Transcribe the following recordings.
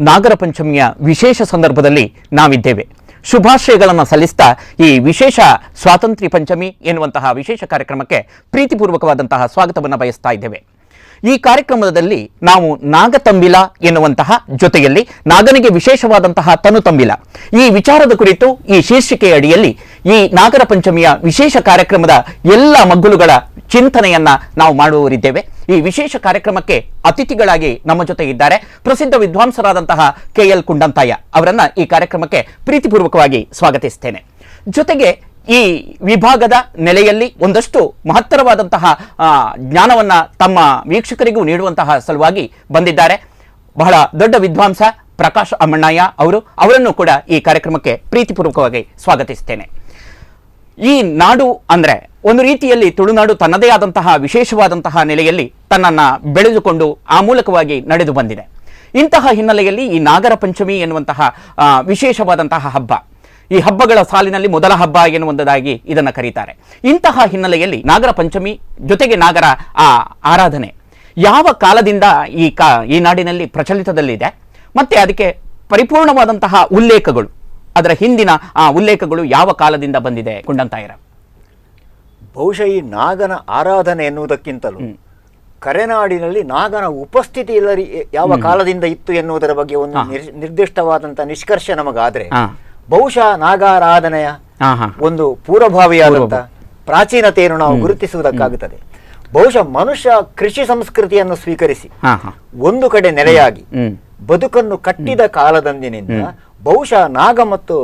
ನಾಗರ ಪಂಚಮಿಯ ವಿಶೇಷ ಸಂದರ್ಭದಲ್ಲಿ ನಾವಿದ್ದೇವೆ. ಶುಭಾಶಯಗಳನ್ನು ಸಲ್ಲಿಸ್ತಾ ಈ ವಿಶೇಷ ಸ್ವಾತಂತ್ರ್ಯ ಪಂಚಮಿ ಎನ್ನುವಂತಹ ವಿಶೇಷ ಕಾರ್ಯಕ್ರಮಕ್ಕೆ ಪ್ರೀತಿಪೂರ್ವಕವಾದಂತಹ ಸ್ವಾಗತವನ್ನು ಬಯಸ್ತಾ ಇದ್ದೇವೆ. ಈ ಕಾರ್ಯಕ್ರಮದಲ್ಲಿ ನಾವು ನಾಗ ತಂಬಿಲ ಎನ್ನುವಂತಹ ಜೊತೆಯಲ್ಲಿ ನಾಗನಿಗೆ ವಿಶೇಷವಾದಂತಹ ತನು ತಂಬಿಲ ಈ ವಿಚಾರದ ಕುರಿತು ಈ ಶೀರ್ಷಿಕೆಯ ಅಡಿಯಲ್ಲಿ ಈ ನಾಗರ ಪಂಚಮಿಯ ವಿಶೇಷ ಕಾರ್ಯಕ್ರಮದ ಎಲ್ಲ ಮಗ್ಗುಲುಗಳ ಚಿಂತನೆಯನ್ನ ನಾವು ಮಾಡುವವರಿದ್ದೇವೆ. ಈ ವಿಶೇಷ ಕಾರ್ಯಕ್ರಮಕ್ಕೆ ಅತಿಥಿಗಳಾಗಿ ನಮ್ಮ ಜೊತೆ ಇದ್ದಾರೆ ಪ್ರಸಿದ್ಧ ವಿದ್ವಾಂಸರಾದಂತಹ KL ಕುಂಡಂತಾಯ ಅವರನ್ನ ಈ ಕಾರ್ಯಕ್ರಮಕ್ಕೆ ಪ್ರೀತಿಪೂರ್ವಕವಾಗಿ ಸ್ವಾಗತಿಸ್ತೇನೆ. ಜೊತೆಗೆ ಈ ವಿಭಾಗದ ನೆಲೆಯಲ್ಲಿ ಒಂದಷ್ಟು ಮಹತ್ತರವಾದಂತಹ ಜ್ಞಾನವನ್ನ ತಮ್ಮ ವೀಕ್ಷಕರಿಗೂ ನೀಡುವಂತಹ ಸಲುವಾಗಿ ಬಂದಿದ್ದಾರೆ ಬಹಳ ದೊಡ್ಡ ವಿದ್ವಾಂಸ ಪ್ರಕಾಶ್ ಅಮ್ಮಣ್ಣಯ್ಯ ಅವರನ್ನು ಕೂಡ ಈ ಕಾರ್ಯಕ್ರಮಕ್ಕೆ ಪ್ರೀತಿಪೂರ್ವಕವಾಗಿ ಸ್ವಾಗತಿಸ್ತೇನೆ. ಈ ನಾಡು ಅಂದ್ರೆ ಒಂದು ರೀತಿಯಲ್ಲಿ ತುಳುನಾಡು ತನ್ನದೇ ಆದಂತಹ ವಿಶೇಷವಾದಂತಹ ನೆಲೆಯಲ್ಲಿ ತನ್ನನ್ನು ಬೆಳೆದುಕೊಂಡು ಆ ಮೂಲಕವಾಗಿ ನಡೆದು ಬಂದಿದೆ. ಇಂತಹ ಹಿನ್ನೆಲೆಯಲ್ಲಿ ಈ ನಾಗರ ಪಂಚಮಿ ಎನ್ನುವಂತಹ ವಿಶೇಷವಾದಂತಹ ಹಬ್ಬ, ಈ ಹಬ್ಬಗಳ ಸಾಲಿನಲ್ಲಿ ಮೊದಲ ಹಬ್ಬ ಎನ್ನುವಂಥದ್ದಾಗಿ ಇದನ್ನು ಕರೀತಾರೆ. ಇಂತಹ ಹಿನ್ನೆಲೆಯಲ್ಲಿ ನಾಗರ ಪಂಚಮಿ ಜೊತೆಗೆ ನಾಗರ ಆರಾಧನೆ ಯಾವ ಕಾಲದಿಂದ ಈ ನಾಡಿನಲ್ಲಿ ಪ್ರಚಲಿತದಲ್ಲಿದೆ ಮತ್ತೆ ಅದಕ್ಕೆ ಪರಿಪೂರ್ಣವಾದಂತಹ ಉಲ್ಲೇಖಗಳು, ಅದರ ಹಿಂದಿನ ಉಲ್ಲೇಖಗಳು ಯಾವ ಕಾಲದಿಂದ ಬಂದಿದೆ ಕುಂಡಂತಾಯರ? ಬಹುಶಃ ಈ ನಾಗನ ಆರಾಧನೆ ಎನ್ನುವುದಕ್ಕಿಂತಲೂ ಕರೆನಾಡಿನಲ್ಲಿ ನಾಗನ ಉಪಸ್ಥಿತಿ ಯಾವ ಕಾಲದಿಂದ ಇತ್ತು ಎನ್ನುವುದರ ಬಗ್ಗೆ ಒಂದು ನಿರ್ದಿಷ್ಟವಾದಂತಹ ನಿಷ್ಕರ್ಷ ನಮಗಾದ್ರೆ ಬಹುಶಃ ನಾಗಾರಾಧನೆಯ ಒಂದು ಪೂರ್ವಭಾವಿಯಾದಂತಹ ಪ್ರಾಚೀನತೆಯನ್ನು ನಾವು ಗುರುತಿಸುವುದಕ್ಕಾಗುತ್ತದೆ. ಬಹುಶಃ ಮನುಷ್ಯ ಕೃಷಿ ಸಂಸ್ಕೃತಿಯನ್ನು ಸ್ವೀಕರಿಸಿ ಒಂದು ಕಡೆ ನೆಲೆಯಾಗಿ ಬದುಕನ್ನು ಕಟ್ಟಿದ ಕಾಲದಂದಿನಿಂದ ಬಹುಶಃ ನಾಗ ಮತ್ತು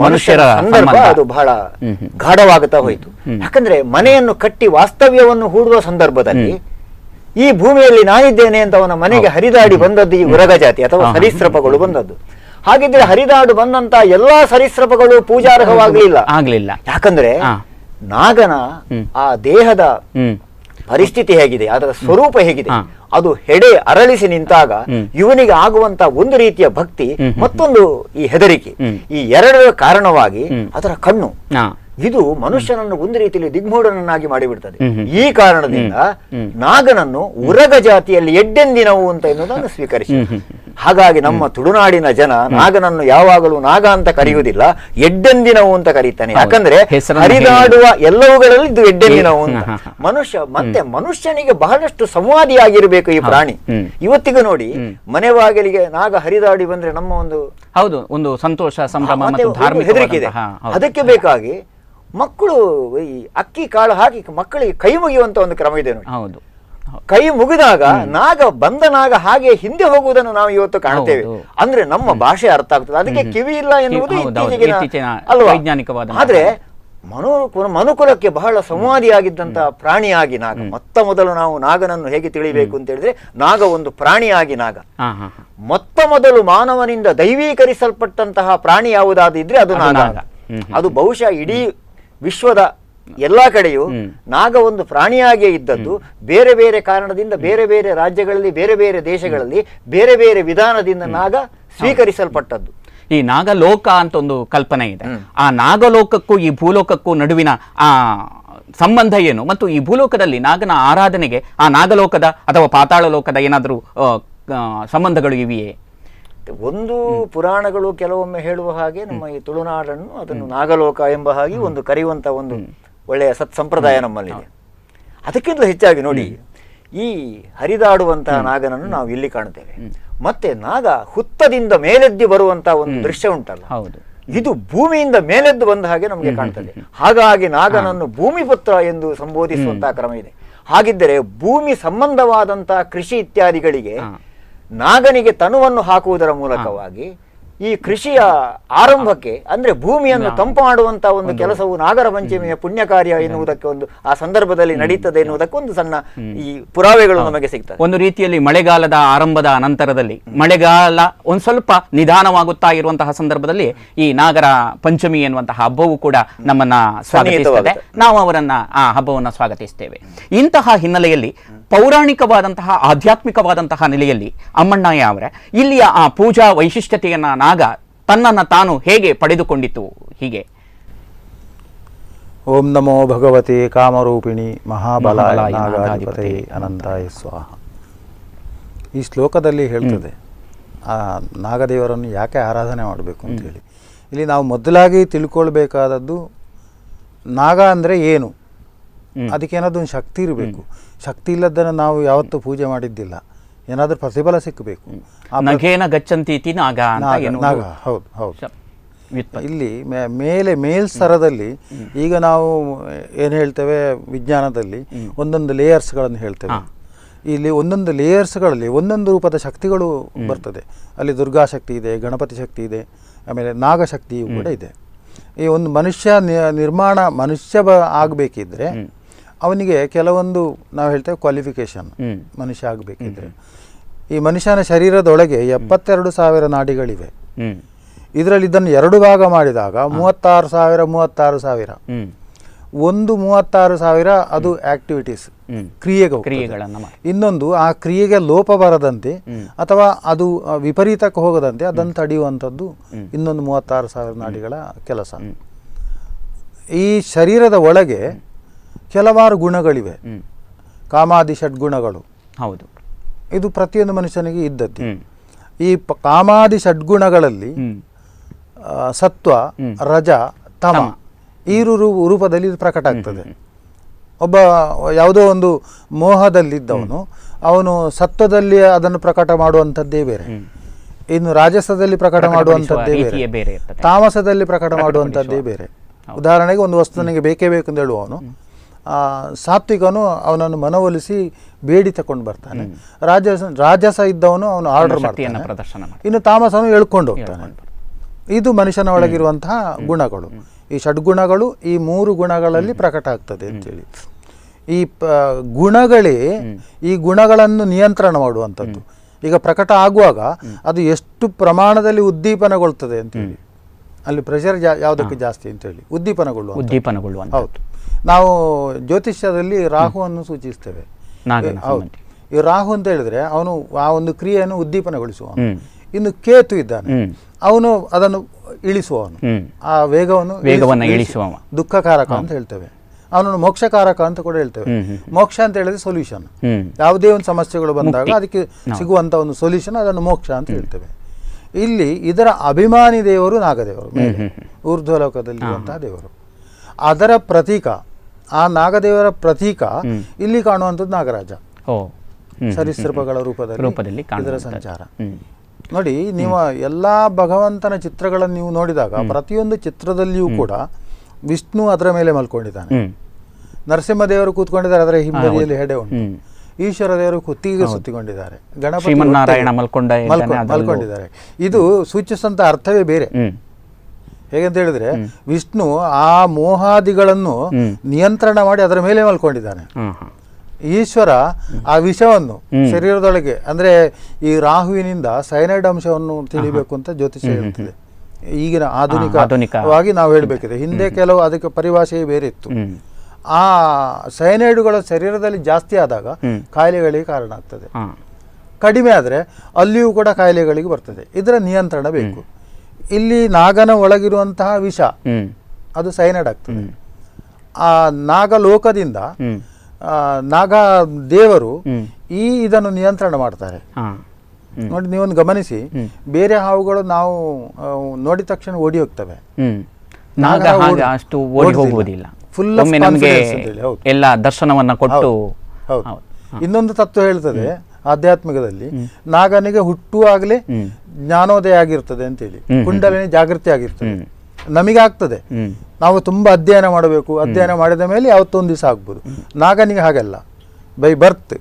ಮನುಷ್ಯರ ಸಂದರ್ಭ ಅದು ಬಹಳ ಗಾಢವಾಗುತ್ತಾ ಹೋಯಿತು. ಯಾಕಂದ್ರೆ ಮನೆಯನ್ನು ಕಟ್ಟಿ ವಾಸ್ತವ್ಯವನ್ನು ಹೂಡುವ ಸಂದರ್ಭದಲ್ಲಿ ಈ ಭೂಮಿಯಲ್ಲಿ ನಾನಿದ್ದೇನೆ ಅಂತ ಅವನ ಮನೆಗೆ ಹರಿದಾಡಿ ಬಂದದ್ದು ಈ ಉರಗ ಜಾತಿ ಅಥವಾ ಸರೀಸೃಪಗಳು ಬಂದದ್ದು. ಹಾಗಿದ್ರೆ ಹರಿದಾಡು ಬಂದಂತ ಎಲ್ಲಾ ಸರೀಸೃಪಗಳು ಪೂಜಾರ್ಹವಾಗಲಿಲ್ಲ. ಯಾಕಂದ್ರೆ ನಾಗನ ಆ ದೇಹದ ಪರಿಸ್ಥಿತಿ ಹೇಗಿದೆ, ಅದರ ಸ್ವರೂಪ ಹೇಗಿದೆ, ಅದು ಹೆಡೆ ಅರಳಿಸಿ ನಿಂತಾಗ ಇವನಿಗೆ ಆಗುವಂತ ಒಂದು ರೀತಿಯ ಭಕ್ತಿ, ಮತ್ತೊಂದು ಈ ಹೆದರಿಕೆ, ಈ ಎರಡರ ಕಾರಣವಾಗಿ ಅದರ ಕಣ್ಣು ಇದು ಮನುಷ್ಯನನ್ನು ಒಂದು ರೀತಿಯಲ್ಲಿ ದಿಗ್ಮೂಢನನ್ನಾಗಿ ಮಾಡಿಬಿಡ್ತದೆ. ಈ ಕಾರಣದಿಂದ ನಾಗನನ್ನು ಉರಗ ಜಾತಿಯಲ್ಲಿ ಎಡ್ಡೆಂದಿನವು ಅಂತ ಎನ್ನುವುದನ್ನು ಸ್ವೀಕರಿಸಿ. ಹಾಗಾಗಿ ನಮ್ಮ ತುಳುನಾಡಿನ ಜನ ನಾಗನನ್ನು ಯಾವಾಗಲೂ ನಾಗ ಅಂತ ಕರೆಯುವುದಿಲ್ಲ, ಎಡ್ಡೆಂದಿನವು ಅಂತ ಕರೀತಾನೆ. ಯಾಕಂದ್ರೆ ಹರಿದಾಡುವ ಎಲ್ಲವುಗಳಲ್ಲಿ ಇದು ಎಡ್ಡೆಂದಿನವು ಅಂತ. ಮನುಷ್ಯನಿಗೆ ಬಹಳಷ್ಟು ಸಂವಾದಿಯಾಗಿರ್ಬೇಕು ಈ ಪ್ರಾಣಿ. ಇವತ್ತಿಗೂ ನೋಡಿ, ಮನೆ ಬಾಗಿಲಿಗೆ ನಾಗ ಹರಿದಾಡಿ ಬಂದ್ರೆ ನಮ್ಮ ಒಂದು ಸಂತೋಷ, ಸಂಭ್ರಮ, ಹೆದರಿಕೆ ಇದೆ. ಅದಕ್ಕೆ ಬೇಕಾಗಿ ಮಕ್ಕಳು ಈ ಅಕ್ಕಿ ಕಾಳು ಹಾಕಿ ಮಕ್ಕಳಿಗೆ ಕೈ ಮುಗಿಯುವಂತ ಒಂದು ಕ್ರಮ ಇದೆ ನೋಡಿ. ಕೈ ಮುಗಿದಾಗ ನಾಗ ಹಾಗೆ ಹಿಂದೆ ಹೋಗುವುದನ್ನು ನಾವು ಇವತ್ತು ಕಾಣ್ತೇವೆ. ಅಂದ್ರೆ ನಮ್ಮ ಭಾಷೆ ಅರ್ಥ ಆಗ್ತದೆ, ಅದಕ್ಕೆ ಕಿವಿ ಇಲ್ಲ ಎನ್ನುವುದು ಇತ್ತೀಚೆಗಿನ ಅಲ್ವಾ. ಆದ್ರೆ ಮನುಕುಲಕ್ಕೆ ಬಹಳ ಸಂವಾದಿಯಾಗಿದ್ದಂತಹ ಪ್ರಾಣಿಯಾಗಿ ನಾಗ. ಮೊದಲು ನಾವು ನಾಗನನ್ನು ಹೇಗೆ ತಿಳಿಬೇಕು ಅಂತ ಹೇಳಿದ್ರೆ, ನಾಗ ಒಂದು ಪ್ರಾಣಿಯಾಗಿ ನಾಗ ಮೊದಲು ಮಾನವನಿಂದ ದೈವೀಕರಿಸಲ್ಪಟ್ಟಂತಹ ಪ್ರಾಣಿ ಯಾವುದಾದಿದ್ರೆ ಅದು ನಾಗ. ಅದು ಬಹುಶಃ ಇಡೀ ವಿಶ್ವದ ಎಲ್ಲಾ ಕಡೆಯೂ ನಾಗ ಒಂದು ಪ್ರಾಣಿಯಾಗಿಯೇ ಇದ್ದದ್ದು. ಬೇರೆ ಬೇರೆ ಕಾರಣದಿಂದ ಬೇರೆ ಬೇರೆ ರಾಜ್ಯಗಳಲ್ಲಿ, ಬೇರೆ ಬೇರೆ ದೇಶಗಳಲ್ಲಿ, ಬೇರೆ ಬೇರೆ ವಿಧಾನದಿಂದ ನಾಗ ಸ್ವೀಕರಿಸಲ್ಪಟ್ಟದ್ದು. ಈ ನಾಗಲೋಕ ಅಂತ ಒಂದು ಕಲ್ಪನೆ ಇದೆ. ಆ ನಾಗಲೋಕಕ್ಕೂ ಈ ಭೂಲೋಕಕ್ಕೂ ನಡುವಿನ ಆ ಸಂಬಂಧ ಏನು, ಮತ್ತು ಈ ಭೂಲೋಕದಲ್ಲಿ ನಾಗನ ಆರಾಧನೆಗೆ ಆ ನಾಗಲೋಕದ ಅಥವಾ ಪಾತಾಳ ಲೋಕದ ಏನಾದರೂ ಸಂಬಂಧಗಳು ಇವೆಯೇ? ಒಂದು ಪುರಾಣಗಳು ಕೆಲವೊಮ್ಮೆ ಹೇಳುವ ಹಾಗೆ ನಮ್ಮ ಈ ತುಳುನಾಡನ್ನು ಅದನ್ನು ನಾಗಲೋಕ ಎಂಬ ಹಾಗೆ ಒಂದು ಕರೆಯುವಂತ ಒಂದು ಒಳ್ಳೆಯ ಸತ್ಸಂಪ್ರದಾಯ ನಮ್ಮಲ್ಲಿದೆ. ಅದಕ್ಕಿಂತ ಹೆಚ್ಚಾಗಿ ನೋಡಿ, ಈ ಹರಿದಾಡುವಂತಹ ನಾಗನನ್ನು ನಾವು ಇಲ್ಲಿ ಕಾಣುತ್ತೇವೆ. ಮತ್ತೆ ನಾಗ ಹುತ್ತದಿಂದ ಮೇಲೆದ್ದು ಬರುವಂತಹ ಒಂದು ದೃಶ್ಯ ಉಂಟಲ್ಲ, ಇದು ಭೂಮಿಯಿಂದ ಮೇಲೆದ್ದು ಬಂದ ಹಾಗೆ ನಮಗೆ ಕಾಣ್ತದೆ. ಹಾಗಾಗಿ ನಾಗನನ್ನು ಭೂಮಿಪುತ್ರ ಎಂದು ಸಂಬೋಧಿಸುವಂತಹ ಕ್ರಮ ಇದೆ. ಹಾಗಿದ್ದರೆ ಭೂಮಿ ಸಂಬಂಧವಾದಂತಹ ಕೃಷಿ ಇತ್ಯಾದಿಗಳಿಗೆ ನಾಗನಿಗೆ ತನುವನ್ನು ಹಾಕುವುದರ ಮೂಲಕವಾಗಿ ಈ ಕೃಷಿಯ ಆರಂಭಕ್ಕೆ ಅಂದ್ರೆ ಭೂಮಿಯನ್ನು ತಂಪು ಮಾಡುವಂತಹ ಒಂದು ಕೆಲಸವು ನಾಗರ ಪಂಚಮಿಯ ಪುಣ್ಯ ಕಾರ್ಯ ಎನ್ನುವುದಕ್ಕೆ ಆ ಸಂದರ್ಭದಲ್ಲಿ ನಡೀತದೆ ಎನ್ನುವುದಕ್ಕೆ ಒಂದು ಸಣ್ಣ ಈ ಪುರಾವೆಗಳು ನಮಗೆ ಸಿಗ್ತದೆ. ಒಂದು ರೀತಿಯಲ್ಲಿ ಮಳೆಗಾಲದ ಆರಂಭದ ನಂತರದಲ್ಲಿ ಮಳೆಗಾಲ ಒಂದ್ ಸ್ವಲ್ಪ ನಿಧಾನವಾಗುತ್ತಾ ಇರುವಂತಹ ಸಂದರ್ಭದಲ್ಲಿ ಈ ನಾಗರ ಪಂಚಮಿ ಎನ್ನುವಂತಹ ಹಬ್ಬವು ಕೂಡ ನಮ್ಮನ್ನ ಸ್ವಾಗತಿಸುತ್ತದೆ. ನಾವು ಅವರನ್ನ ಆ ಹಬ್ಬವನ್ನು ಸ್ವಾಗತಿಸ್ತೇವೆ. ಇಂತಹ ಹಿನ್ನೆಲೆಯಲ್ಲಿ ಪೌರಾಣಿಕವಾದಂತಹ ಆಧ್ಯಾತ್ಮಿಕವಾದಂತಹ ನೆಲೆಯಲ್ಲಿ ಅಮ್ಮಣ್ಣಯ್ಯ ಅವರೇ, ಇಲ್ಲಿಯ ಆ ಪೂಜಾ ವೈಶಿಷ್ಟ್ಯತೆಯನ್ನ ನಾಗ ತನ್ನನ್ನು ತಾನು ಹೇಗೆ ಪಡೆದುಕೊಂಡಿತು? ಹೀಗೆ ಓಂ ನಮೋ ಭಗವತಿ ಕಾಮರೂಪಿಣಿ ಮಹಾಬಲಾಯ ನಾಗಾಧಿಪತಯೇ ಅನಂತಾಯ ಸ್ವಾಹ. ಈ ಶ್ಲೋಕದಲ್ಲಿ ಹೇಳ್ತದೆ, ಆ ನಾಗದೇವರನ್ನು ಯಾಕೆ ಆರಾಧನೆ ಮಾಡಬೇಕು ಅಂತೇಳಿ. ಇಲ್ಲಿ ನಾವು ಮೊದಲಾಗಿ ತಿಳ್ಕೊಳ್ಬೇಕಾದದ್ದು ನಾಗ ಅಂದರೆ ಏನು, ಅದಕ್ಕೆ ಏನಾದರೂ ಒಂದು ಶಕ್ತಿ ಇರಬೇಕು. ಶಕ್ತಿ ಇಲ್ಲದನ್ನು ನಾವು ಯಾವತ್ತೂ ಪೂಜೆ ಮಾಡಿದ್ದಿಲ್ಲ. ಏನಾದರೂ ಪ್ರತಿಫಲ ಸಿಕ್ಕಬೇಕು. ನಗೇನ ಗಚ್ಚಂತೀತಿ ನಾಗ ನಾಗ ಹೌದು ಹೌದು. ಇಲ್ಲಿ ಮೇಲ್ಸ್ತರದಲ್ಲಿ ಈಗ ನಾವು ಏನು ಹೇಳ್ತೇವೆ, ವಿಜ್ಞಾನದಲ್ಲಿ ಒಂದೊಂದು ಲೇಯರ್ಸ್ಗಳನ್ನು ಹೇಳ್ತೇವೆ. ಇಲ್ಲಿ ಒಂದೊಂದು ಲೇಯರ್ಸ್ಗಳಲ್ಲಿ ಒಂದೊಂದು ರೂಪದ ಶಕ್ತಿಗಳು ಬರ್ತದೆ. ಅಲ್ಲಿ ದುರ್ಗಾ ಶಕ್ತಿ ಇದೆ, ಗಣಪತಿ ಶಕ್ತಿ ಇದೆ, ಆಮೇಲೆ ನಾಗಶಕ್ತಿಯು ಕೂಡ ಇದೆ. ಈ ಒಂದು ಮನುಷ್ಯ ಆಗಬೇಕಿದ್ರೆ ಅವನಿಗೆ ಕೆಲವೊಂದು ನಾವು ಹೇಳ್ತೇವೆ ಕ್ವಾಲಿಫಿಕೇಶನ್. ಮನುಷ್ಯ ಆಗಬೇಕಿದ್ರೆ ಈ ಮನುಷ್ಯನ ಶರೀರದೊಳಗೆ 72,000 ನಾಡಿಗಳಿವೆ. ಇದರಲ್ಲಿ ಇದನ್ನು 2 ಭಾಗ ಮಾಡಿದಾಗ 36,000 ಒಂದು 36,000 ಅದು ಆಕ್ಟಿವಿಟೀಸ್, ಕ್ರಿಯೆಗಳನ್ನು. ಇನ್ನೊಂದು ಆ ಕ್ರಿಯೆಗೆ ಲೋಪ ಬರದಂತೆ ಅಥವಾ ಅದು ವಿಪರೀತಕ್ಕೆ ಹೋಗದಂತೆ ಅದನ್ನು ತಡೆಯುವಂಥದ್ದು ಇನ್ನೊಂದು 36,000 ನಾಡಿಗಳ ಕೆಲಸ. ಈ ಶರೀರದ ಒಳಗೆ ಕೆಲವಾರು ಗುಣಗಳಿವೆ, ಕಾಮಾದಿ ಷಡ್ಗುಣಗಳು. ಹೌದು, ಇದು ಪ್ರತಿಯೊಂದು ಮನುಷ್ಯನಿಗೆ ಇದ್ದದ್ದು. ಈ ಕಾಮಾದಿ ಷಡ್ಗುಣಗಳಲ್ಲಿ ಸತ್ವ, ರಜ, ತಮ ಈ ರೂಪದಲ್ಲಿ ಇದು ಪ್ರಕಟ ಆಗ್ತದೆ. ಒಬ್ಬ ಯಾವುದೋ ಒಂದು ಮೋಹದಲ್ಲಿದ್ದವನು ಅವನು ಸತ್ವದಲ್ಲಿ ಅದನ್ನು ಪ್ರಕಟ ಮಾಡುವಂಥದ್ದೇ ಬೇರೆ, ಇನ್ನು ರಾಜಸದಲ್ಲಿ ಪ್ರಕಟ ಮಾಡುವಂಥದ್ದೇ ಬೇರೆ, ತಾಮಸದಲ್ಲಿ ಪ್ರಕಟ ಮಾಡುವಂಥದ್ದೇ ಬೇರೆ. ಉದಾಹರಣೆಗೆ ಒಂದು ವಸ್ತು ನನಗೆ ಬೇಕೇ ಬೇಕು ಅಂತ ಹೇಳುವವನು ಸಾತ್ವಿಕನು ಅವನನ್ನು ಮನವೊಲಿಸಿ ಬೇಡಿ ತಕೊಂಡು ಬರ್ತಾನೆ. ರಾಜಸ ಇದ್ದವನು ಅವನು ಆರ್ಡರ್ ಮಾಡ್ತಾನೆ. ಇನ್ನು ತಾಮಸನು ಎಳ್ಕೊಂಡು ಹೋಗ್ತಾನೆ. ಇದು ಮನುಷ್ಯನ ಒಳಗಿರುವಂತಹ ಗುಣಗಳು. ಈ ಷಡ್ಗುಣಗಳು ಈ 3 ಗುಣಗಳಲ್ಲಿ ಪ್ರಕಟ ಆಗ್ತದೆ ಅಂತೇಳಿ. ಈ ಗುಣಗಳೇ ಈ ಗುಣಗಳನ್ನು ನಿಯಂತ್ರಣ ಮಾಡುವಂಥದ್ದು. ಈಗ ಪ್ರಕಟ ಆಗುವಾಗ ಅದು ಎಷ್ಟು ಪ್ರಮಾಣದಲ್ಲಿ ಉದ್ದೀಪನಗೊಳ್ತದೆ ಅಂತೇಳಿ, ಅಲ್ಲಿ ಪ್ರೆಷರ್ ಯಾವುದಕ್ಕೆ ಜಾಸ್ತಿ ಅಂತೇಳಿ ಉದ್ದೀಪನಗೊಳ್ಳುವ. ಹೌದು, ನಾವು ಜ್ಯೋತಿಷ್ಯದಲ್ಲಿ ರಾಹುವನ್ನು ಸೂಚಿಸ್ತೇವೆ. ಹೌದು, ಈ ರಾಹು ಅಂತ ಹೇಳಿದ್ರೆ ಅವನು ಆ ಒಂದು ಕ್ರಿಯೆಯನ್ನು ಉದ್ದೀಪನಗೊಳಿಸುವವನು. ಇನ್ನು ಕೇತು ಇದ್ದಾನೆ, ಅವನು ಅದನ್ನು ಇಳಿಸುವವನು, ಆ ವೇಗವನ್ನು ಇಳಿಸುವ, ದುಃಖಕಾರಕ ಅಂತ ಹೇಳ್ತೇವೆ. ಅವನನ್ನು ಮೋಕ್ಷಕಾರಕ ಅಂತ ಕೂಡ ಹೇಳ್ತೇವೆ. ಮೋಕ್ಷ ಅಂತ ಹೇಳಿದ್ರೆ ಸೊಲ್ಯೂಷನ್. ಯಾವುದೇ ಒಂದು ಸಮಸ್ಯೆಗಳು ಬಂದಾಗ ಅದಕ್ಕೆ ಸಿಗುವಂತ ಒಂದು ಸೊಲ್ಯೂಷನ್, ಅದನ್ನು ಮೋಕ್ಷ ಅಂತ ಹೇಳ್ತೇವೆ. ಇಲ್ಲಿ ಇದರ ಅಭಿಮಾನಿ ದೇವರು ನಾಗದೇವರು, ಊರ್ಧ್ವಲೋಕದಲ್ಲಿರುವಂತಹ ದೇವರು. ಅದರ ಪ್ರತೀಕ, ಆ ನಾಗದೇವರ ಪ್ರತೀಕ ಇಲ್ಲಿ ಕಾಣುವಂಥದ್ದು ನಾಗರಾಜ, ಸರೀಸೃಪಗಳ ರೂಪದಲ್ಲಿ ಇದರ ಸಂಚಾರ. ನೋಡಿ, ನೀವು ಎಲ್ಲ ಭಗವಂತನ ಚಿತ್ರಗಳನ್ನು ನೀವು ನೋಡಿದಾಗ ಪ್ರತಿಯೊಂದು ಚಿತ್ರದಲ್ಲಿಯೂ ಕೂಡ ವಿಷ್ಣು ಅದರ ಮೇಲೆ ಮಲ್ಕೊಂಡಿದ್ದಾನೆ, ನರಸಿಂಹದೇವರು ಕೂತ್ಕೊಂಡಿದ್ದಾರೆ, ಅದರ ಹಿಂಬದಿಯಲ್ಲಿ ಹೆಡೆ ಉಂಟು, ಈಶ್ವರ ದೇವರು ಕುತ್ತಿಗೆ ಸುತ್ತಿಕೊಂಡಿದ್ದಾರೆ, ಗಣಪತಿ ಮಲ್ಕೊಂಡಿದ್ದಾರೆ. ಇದು ಸೂಚಿಸುವಂತ ಅರ್ಥವೇ ಬೇರೆ. ಹೇಗಂತ ಹೇಳಿದ್ರೆ ವಿಷ್ಣು ಆ ಮೋಹಾದಿಗಳನ್ನು ನಿಯಂತ್ರಣ ಮಾಡಿ ಅದರ ಮೇಲೆ ಮಲ್ಕೊಂಡಿದ್ದಾನೆ. ಈಶ್ವರ ಆ ವಿಷವನ್ನು ಶರೀರದೊಳಗೆ, ಅಂದ್ರೆ ಈ ರಾಹುವಿನಿಂದ ಸೈನೈಡ್ ಅಂಶವನ್ನು ತಿಳಿಬೇಕು ಅಂತ ಜ್ಯೋತಿಷ್ಯ ಹೇಳ್ತಿದೆ. ಈಗಿನ ಆಧುನಿಕವಾಗಿ ನಾವು ಹೇಳಬೇಕಿದೆ. ಹಿಂದೆ ಕೆಲವು ಅದಕ್ಕೆ ಪರಿಭಾಷೆಯೇ ಬೇರೆ ಇತ್ತು. ಆ ಸೈನೈಡುಗಳ ಶರೀರದಲ್ಲಿ ಜಾಸ್ತಿ ಆದಾಗ ಕಾಯಿಲೆಗಳಿಗೆ ಕಾರಣ ಆಗ್ತದೆ, ಕಡಿಮೆ ಆದರೆ ಅಲ್ಲಿಯೂ ಕೂಡ ಕಾಯಿಲೆಗಳಿಗೆ ಬರ್ತದೆ. ಇದರ ನಿಯಂತ್ರಣ ಬೇಕು. ಇಲ್ಲಿ ನಾಗನ ಒಳಗಿರುವಂತಹ ವಿಷ ಅದು ಸೈನೈಡ್ ಆಗ್ತದೆ. ಆ ನಾಗಲೋಕದಿಂದ ನಾಗ ದೇವರು ಇದನ್ನು ನಿಯಂತ್ರಣ ಮಾಡ್ತಾರೆ. ನೋಡಿ, ನೀವೊಂದು ಗಮನಿಸಿ, ಬೇರೆ ಹಾವುಗಳು ನಾವು ನೋಡಿದ ತಕ್ಷಣ ಓಡಿ ಹೋಗ್ತವೆ, ಅಷ್ಟು ಓಡಿ ಹೋಗುವುದಿಲ್ಲ. ಫುಲ್ ಎಲ್ಲ ದರ್ಶನವನ್ನ ಕೊಟ್ಟು. ಹೌದು. ಇನ್ನೊಂದು ತತ್ವ ಹೇಳ್ತದೆ ಆಧ್ಯಾತ್ಮಿಕದಲ್ಲಿ, ನಾಗನಿಗೆ ಹುಟ್ಟುವಾಗಲೇ ಜ್ಞಾನೋದಯ ಆಗಿರ್ತದೆ ಅಂತೇಳಿ, ಕುಂಡಲಿನಿ ಜಾಗೃತಿ ಆಗಿರ್ತದೆ. ನಮಗೆ ಆಗ್ತದೆ, ನಾವು ತುಂಬಾ ಅಧ್ಯಯನ ಮಾಡಬೇಕು, ಅಧ್ಯಯನ ಮಾಡಿದ ಮೇಲೆ ಯಾವತ್ತೊಂದು ದಿವಸ ಆಗ್ಬೋದು. ನಾಗನಿಗೆ ಹಾಗಲ್ಲ, ಬೈ ಬರ್ತ್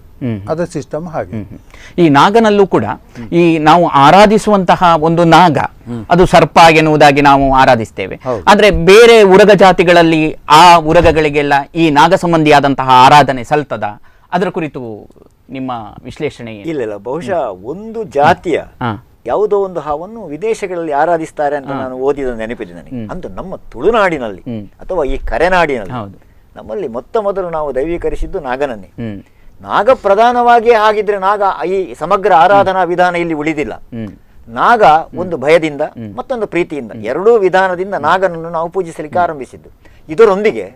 ಅದ ಸಿಸ್ಟಮ್ ಹಾಗೆ. ಈ ನಾಗನಲ್ಲೂ ಕೂಡ ಈ ನಾವು ಆರಾಧಿಸುವಂತಹ ಒಂದು ನಾಗ, ಅದು ಸರ್ಪ ಎನ್ನುವುದಾಗಿ ನಾವು ಆರಾಧಿಸ್ತೇವೆ. ಆದ್ರೆ ಬೇರೆ ಉರಗ ಜಾತಿಗಳಲ್ಲಿ ಆ ಉರಗಗಳಿಗೆಲ್ಲ ಈ ನಾಗ ಸಂಬಂಧಿಯಾದಂತಹ ಆರಾಧನೆ ಸಲ್ತದ? ಅದರ ಕುರಿತು ನಿಮ್ಮ ವಿಶ್ಲೇಷಣೆ? ಇಲ್ಲ, ಬಹುಶಃ ಒಂದು ಜಾತಿಯ ಯಾವುದೋ ಒಂದು ಹಾವನ್ನು ವಿದೇಶಗಳಲ್ಲಿ ಆರಾಧಿಸ್ತಾರೆ ಅಂತ ನಾನು ಓದಿದ ನೆನಪಿದೆ ನನಗೆ. ಅಂತೂ ನಮ್ಮ ತುಳುನಾಡಿನಲ್ಲಿ ಅಥವಾ ಈ ಕರೆನಾಡಿನಲ್ಲಿ ನಮ್ಮಲ್ಲಿ ಮೊದಲು ನಾವು ದೈವೀಕರಿಸಿದ್ದು ನಾಗನನ್ನೇ. ನಾಗ ಪ್ರಧಾನವಾಗಿ ಆಗಿದ್ರೆ ನಾಗ ಈ ಸಮಗ್ರ ಆರಾಧನಾ ವಿಧಾನ ಇಲ್ಲಿ ಉಳಿದಿಲ್ಲ. ನಾಗ ಒಂದು ಭಯದಿಂದ ಮತ್ತೊಂದು ಪ್ರೀತಿಯಿಂದ, ಎರಡೂ ವಿಧಾನದಿಂದ ನಾಗನನ್ನು ನಾವು ಪೂಜಿಸಲಿಕ್ಕೆ ಆರಂಭಿಸಿದ್ದು. ಇದರೊಂದಿಗೆ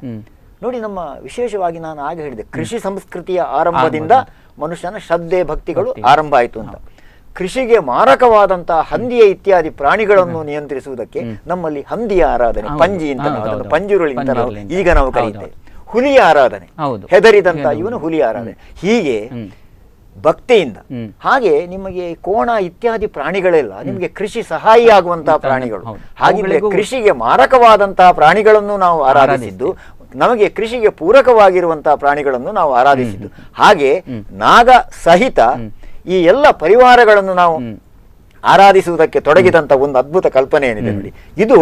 ನೋಡಿ, ನಮ್ಮ ವಿಶೇಷವಾಗಿ ನಾನು ಆಗ ಹೇಳಿದೆ, ಕೃಷಿ ಸಂಸ್ಕೃತಿಯ ಆರಂಭದಿಂದ ಮನುಷ್ಯನ ಶ್ರದ್ಧೆ ಭಕ್ತಿಗಳು ಆರಂಭ ಆಯಿತು ಅಂತ. ಕೃಷಿಗೆ ಮಾರಕವಾದಂತಹ ಹಂದಿಯ ಇತ್ಯಾದಿ ಪ್ರಾಣಿಗಳನ್ನು ನಿಯಂತ್ರಿಸುವುದಕ್ಕೆ ನಮ್ಮಲ್ಲಿ ಹಂದಿಯ ಆರಾಧನೆ, ಪಂಜಿ ಅಂತ ನಾವು ಅದನ್ನು ಪಂಜುರುಳಿ ಅಂತ ನಾವು ಈಗ ನಾವು ಕರೆಯುತ್ತೇವೆ. ಹುಲಿಯ ಆರಾಧನೆ, ಹೆದರಿದಂತ ಇವನು ಹುಲಿಯ ಆರಾಧನೆ. ಹೀಗೆ ಭಕ್ತಿಯಿಂದ, ಹಾಗೆ ನಿಮಗೆ ಕೋಣ ಇತ್ಯಾದಿ ಪ್ರಾಣಿಗಳೆಲ್ಲ ನಿಮಗೆ ಕೃಷಿ ಸಹಾಯಿ ಆಗುವಂತಹ ಪ್ರಾಣಿಗಳು. ಹಾಗಿದ್ರೆ ಕೃಷಿಗೆ ಮಾರಕವಾದಂತಹ ಪ್ರಾಣಿಗಳನ್ನು ನಾವು ಆರಾಧಿಸಿದ್ದು, ನಮಗೆ ಕೃಷಿಗೆ ಪೂರಕವಾಗಿರುವಂತಹ ಪ್ರಾಣಿಗಳನ್ನು ನಾವು ಆರಾಧಿಸಿದ್ದು. ಹಾಗೆ ನಾಗ ಸಹಿತ ಈ ಎಲ್ಲ ಪರಿವಾರಗಳನ್ನು ನಾವು ಆರಾಧಿಸುವುದಕ್ಕೆ ತೊಡಗಿದಂತ ಒಂದು ಅದ್ಭುತ ಕಲ್ಪನೆ ಏನಿದೆ ನೋಡಿ, ಇದು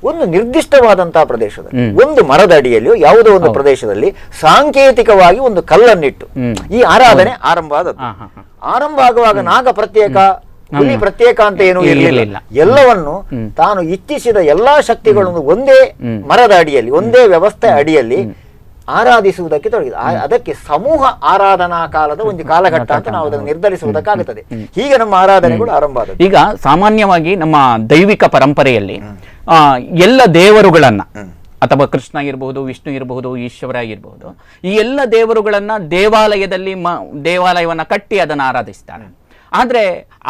ಒಂದು ನಿರ್ದಿಷ್ಟವಾದಂತಹ ಪ್ರದೇಶದಲ್ಲಿ, ಒಂದು ಮರದ ಅಡಿಯಲ್ಲಿಯೋ ಯಾವುದೋ ಒಂದು ಪ್ರದೇಶದಲ್ಲಿ ಸಾಂಕೇತಿಕವಾಗಿ ಒಂದು ಕಲ್ಲನ್ನಿಟ್ಟು ಈ ಆರಾಧನೆ ಆರಂಭ ಆದದ್ದು. ಆರಂಭ ಆಗುವಾಗ ನಾಗ ಪ್ರತ್ಯೇಕ, ಹುಲಿ ಪ್ರತ್ಯೇಕ ಅಂತ ಏನೂ ಇರಲಿಲ್ಲ. ಎಲ್ಲವನ್ನು ತಾನು ಇಚ್ಛಿಸಿದ ಎಲ್ಲಾ ಶಕ್ತಿಗಳನ್ನು ಒಂದೇ ಮರದ ಅಡಿಯಲ್ಲಿ, ಒಂದೇ ವ್ಯವಸ್ಥೆ ಅಡಿಯಲ್ಲಿ ಆರಾಧಿಸುವುದಕ್ಕೆ ತೊಡಗಿದೆ. ಅದಕ್ಕೆ ಸಮೂಹ ಆರಾಧನಾ ಕಾಲದ ಒಂದು ಕಾಲಘಟ್ಟ ಅಂತ ನಾವು ಅದನ್ನು ನಿರ್ಧರಿಸುವುದಕ್ಕಾಗುತ್ತದೆ. ಹೀಗೆ ನಮ್ಮ ಆರಾಧನೆಗಳು ಆರಂಭ ಆದದ್ದು. ಈಗ ಸಾಮಾನ್ಯವಾಗಿ ನಮ್ಮ ದೈವಿಕ ಪರಂಪರೆಯಲ್ಲಿ ಎಲ್ಲ ದೇವರುಗಳನ್ನ, ಅಥವಾ ಕೃಷ್ಣ ಇರಬಹುದು, ವಿಷ್ಣು ಇರಬಹುದು, ಈಶ್ವರ ಇರಬಹುದು, ಈ ಎಲ್ಲ ದೇವರುಗಳನ್ನ ದೇವಾಲಯವನ್ನ ಕಟ್ಟಿ ಅದನ್ನು ಆರಾಧಿಸ್ತಾರೆ. ಆದ್ರೆ